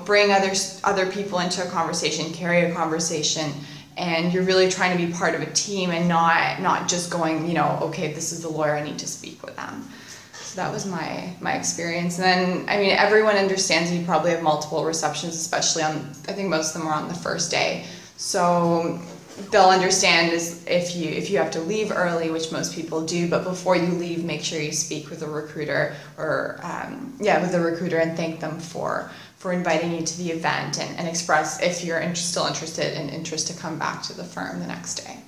bring other people into a conversation, carry a conversation, and you're really trying to be part of a team, and not just going, okay, this is the lawyer, I need to speak with them. So that was my experience. And then, I mean, everyone understands you probably have multiple receptions, especially I think most of them are on the first day. So they'll understand is if you have to leave early, which most people do, but before you leave, make sure you speak with a recruiter or with a recruiter and thank them for inviting you to the event and express if you're still interested and interest to come back to the firm the next day.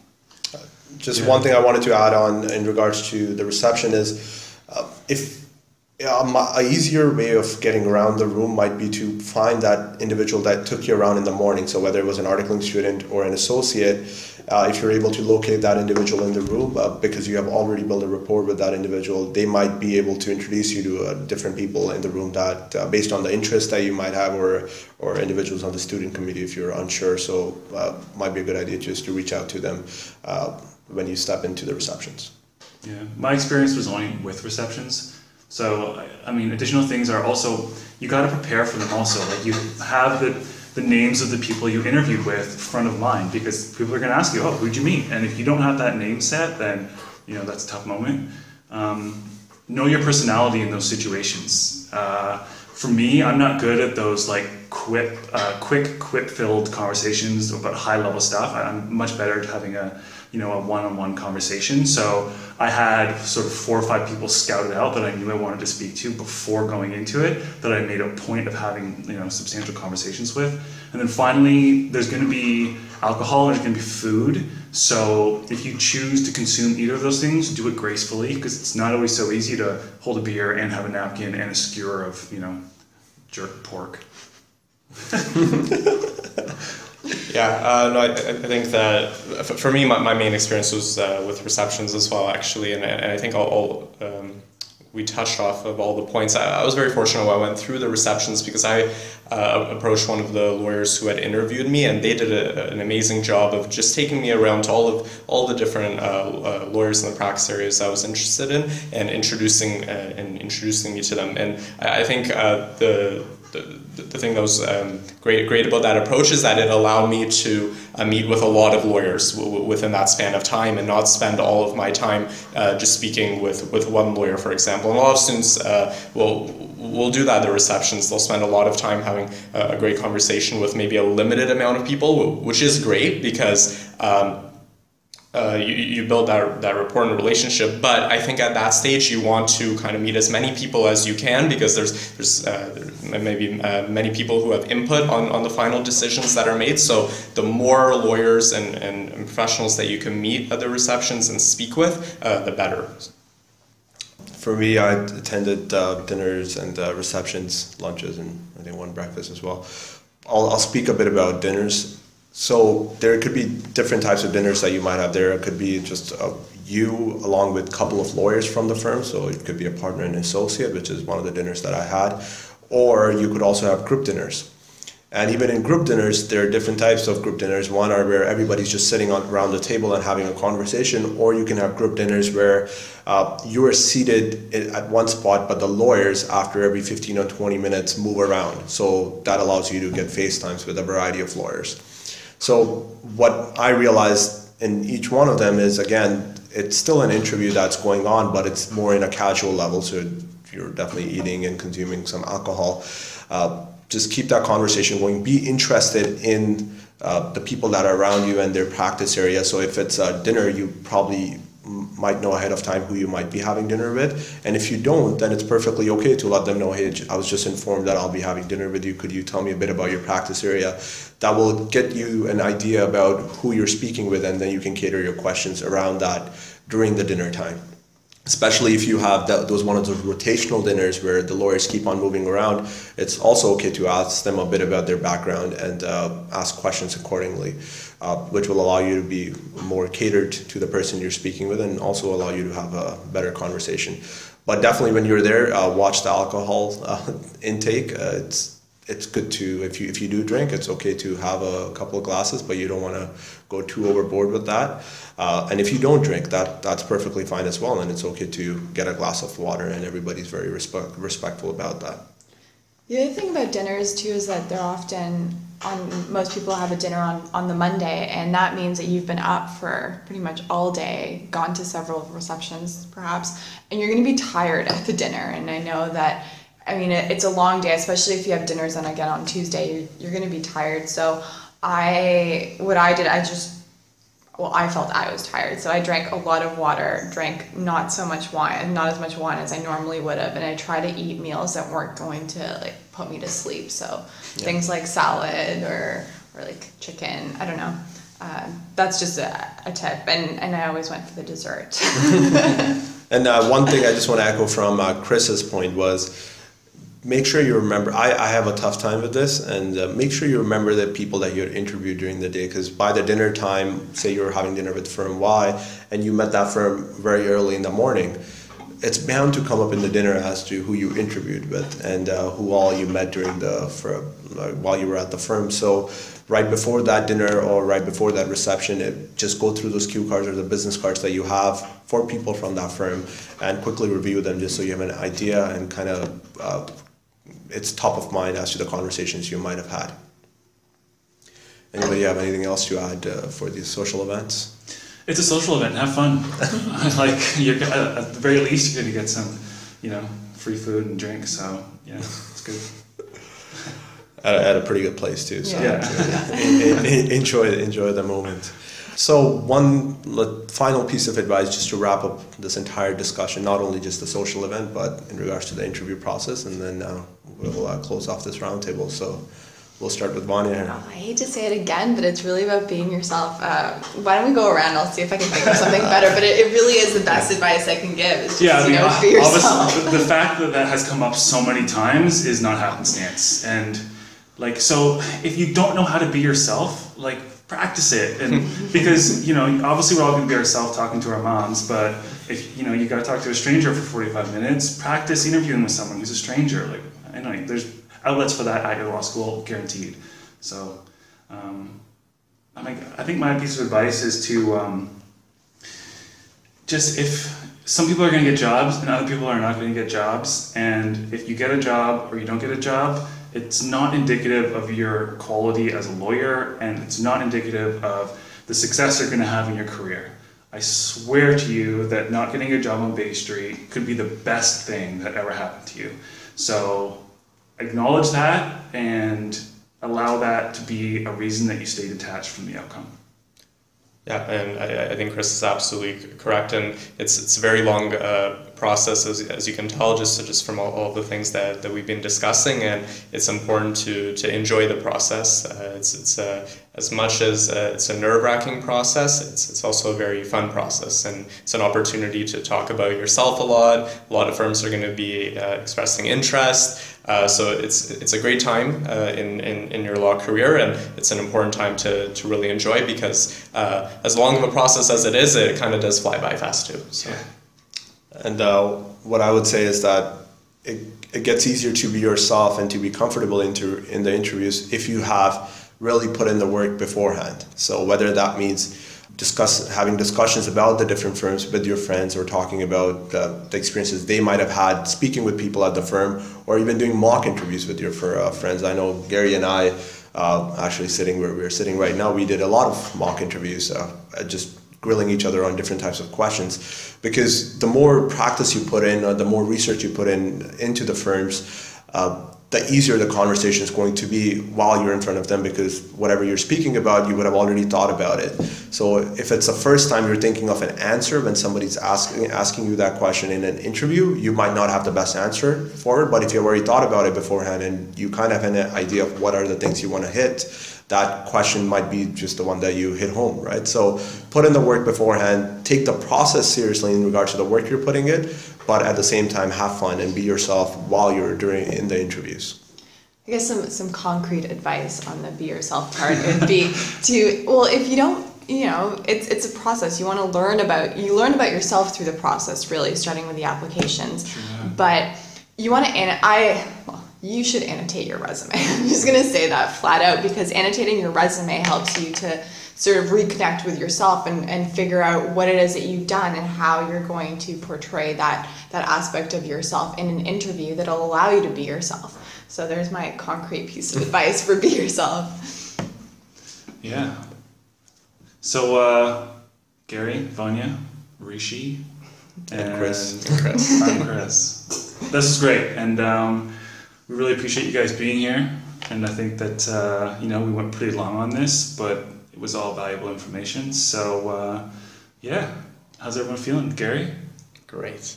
Just one thing I wanted to add on in regards to the reception is an easier way of getting around the room might be to find that individual that took you around in the morning. So whether it was an articling student or an associate, if you're able to locate that individual in the room, because you have already built a rapport with that individual, they might be able to introduce you to different people in the room that, based on the interest that you might have, or individuals on the student committee if you're unsure. So might be a good idea just to reach out to them when you step into the receptions. Yeah, my experience was only with receptions. So, I mean, additional things are also, you got to prepare for them also. Like, you have the names of the people you interviewed with front of mind, because people are going to ask you, oh, who'd you meet? And if you don't have that name set, then, that's a tough moment. Know your personality in those situations. For me, I'm not good at those, like, quick quip-filled conversations about high-level stuff. I'm much better at having a one-on-one conversation. So I had sort of 4 or 5 people scouted out that I knew I wanted to speak to before going into it, that I made a point of having, substantial conversations with. And then finally, there's going to be alcohol and it's going to be food. So if you choose to consume either of those things, do it gracefully, because it's not always so easy to hold a beer and have a napkin and a skewer of, jerk pork. Yeah, no, I think that for me, my main experience was with receptions as well, actually, and I think we touched off of all the points. I was very fortunate when I went through the receptions, because I approached one of the lawyers who had interviewed me, and they did an amazing job of just taking me around to all the different lawyers in the practice areas I was interested in, and introducing me to them. And I think the thing that was great about that approach is that it allowed me to meet with a lot of lawyers within that span of time, and not spend all of my time just speaking with one lawyer, for example. And a lot of students will do that at the receptions. They'll spend a lot of time having a great conversation with maybe a limited amount of people, which is great, because you build that rapport and relationship. But I think at that stage you want to kind of meet as many people as you can, because there's maybe many people who have input on the final decisions that are made. So the more lawyers and professionals that you can meet at the receptions and speak with, the better. For me, I attended dinners and receptions, lunches, and I think one breakfast as well. I'll speak a bit about dinners. So there could be different types of dinners that you might have there. It could be just you along with a couple of lawyers from the firm. So it could be a partner and associate, which is one of the dinners that I had. Or you could also have group dinners. And even in group dinners, there are different types of group dinners. One are where everybody's just sitting around the table and having a conversation, or you can have group dinners where you are seated at one spot, but the lawyers, after every 15 or 20 minutes, move around. So that allows you to get FaceTimes with a variety of lawyers. So what I realized in each one of them is, again, it's still an interview that's going on, but it's more in a casual level. So you're definitely eating and consuming some alcohol. Just keep that conversation going. Be interested in the people that are around you and their practice area. So if it's a dinner, you probably might know ahead of time who you might be having dinner with. And if you don't, then it's perfectly okay to let them know, hey, I was just informed that I'll be having dinner with you. Could you tell me a bit about your practice area? That will get you an idea about who you're speaking with, and then you can cater your questions around that during the dinner time. Especially if you have those one of those rotational dinners where the lawyers keep on moving around, it's also okay to ask them a bit about their background and ask questions accordingly, which will allow you to be more catered to the person you're speaking with, and also allow you to have a better conversation. But definitely when you're there, watch the alcohol intake. It's good to, if you do drink, it's okay to have a couple of glasses, but you don't want to go too overboard with that. And if you don't drink, that's perfectly fine as well, and it's okay to get a glass of water, and everybody's very respectful about that. The other thing about dinners too is that they're often most people have a dinner on the Monday, and that means that you've been up for pretty much all day, gone to several receptions perhaps, and you're going to be tired at the dinner. And I know that, I mean, it's a long day, especially if you have dinners on Tuesday, you're going to be tired. So I just well, I felt I was tired, so I drank a lot of water, drank not so much wine, not as much wine as I normally would have, and I tried to eat meals that weren't going to like put me to sleep. So things like salad or like chicken, I don't know. That's just a tip, and I always went for the dessert. And one thing I just want to echo from Chris's point was, make sure you remember, I have a tough time with this, and make sure you remember the people that you had interviewed during the day, because by the dinner time, say you were having dinner with firm Y, and you met that firm very early in the morning, it's bound to come up in the dinner as to who you interviewed with and who all you met during while you were at the firm. So right before that dinner or right before that reception, just go through those cue cards or the business cards that you have for people from that firm and quickly review them, just so you have an idea and kind of it's top of mind as to the conversations you might have had. Anybody have anything else to add for these social events? It's a social event. Have fun. Like at the very least, you're going to get some, free food and drink. So yeah, it's good. At a pretty good place too. So yeah. enjoy the moment. So one final piece of advice, just to wrap up this entire discussion, not only just the social event, but in regards to the interview process, and then we'll close off this roundtable. So we'll start with Vanya here. I hate to say it again, but it's really about being yourself. Why don't we go around? I'll see if I can think of something better. But it really is the best advice I can give. Is just, be yourself. Obviously, the fact that has come up so many times is not happenstance. And so if you don't know how to be yourself, practice it. And because, obviously we're all going to be ourselves talking to our moms, but if, you got to talk to a stranger for 45 minutes, practice interviewing with someone who's a stranger. I know there's outlets for that at your law school, guaranteed. So, I think my piece of advice is to just, if some people are going to get jobs and other people are not going to get jobs, and if you get a job or you don't get a job, it's not indicative of your quality as a lawyer, and it's not indicative of the success you're going to have in your career. I swear to you that not getting a job on Bay Street could be the best thing that ever happened to you. So acknowledge that and allow that to be a reason that you stay detached from the outcome. Yeah, and I think Chris is absolutely correct, and it's a very long process, as you can tell, just from all the things that we've been discussing, and it's important to enjoy the process. It's as much as it's a nerve-wracking process, it's also a very fun process, and it's an opportunity to talk about yourself a lot. A lot of firms are going to be expressing interest. So it's a great time in your law career, and it's an important time to really enjoy, because as long of a process as it is, it kind of does fly by fast too. So. Yeah. And what I would say is that it gets easier to be yourself and to be comfortable in the interviews if you have really put in the work beforehand. So whether that means having discussions about the different firms with your friends, or talking about the experiences they might have had speaking with people at the firm, or even doing mock interviews with your friends. I know Gary and I, actually sitting where we're sitting right now, we did a lot of mock interviews, just grilling each other on different types of questions, because the more practice you put in, or the more research you put into the firms, the easier the conversation is going to be while you're in front of them, because whatever you're speaking about, you would have already thought about it. So if it's the first time you're thinking of an answer when somebody's asking you that question in an interview, you might not have the best answer for it. But if you've already thought about it beforehand and you kind of have an idea of what are the things you want to hit, that question might be just the one that you hit home, right? So put in the work beforehand, take the process seriously in regards to the work you're putting in, but at the same time have fun and be yourself while you're in the interviews. I guess some concrete advice on the be yourself part would be if you don't, it's a process. You want to learn about yourself through the process, really, starting with the applications. Sure. But you want to, you should annotate your resume. I'm just going to say that flat out, because annotating your resume helps you to sort of reconnect with yourself and figure out what it is that you've done and how you're going to portray that aspect of yourself in an interview that'll allow you to be yourself. So there's my concrete piece of advice for be yourself. Yeah. So Gary, Vanya, Rishi, and Chris. I'm Chris. This is great, and we really appreciate you guys being here. And I think that we went pretty long on this, but it was all valuable information. So yeah, how's everyone feeling? Gary? Great.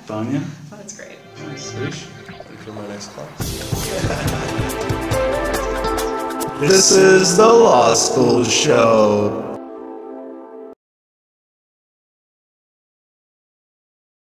Vanya? That's great. Nice. Rish? Ready for my next class? This is the Law School Show.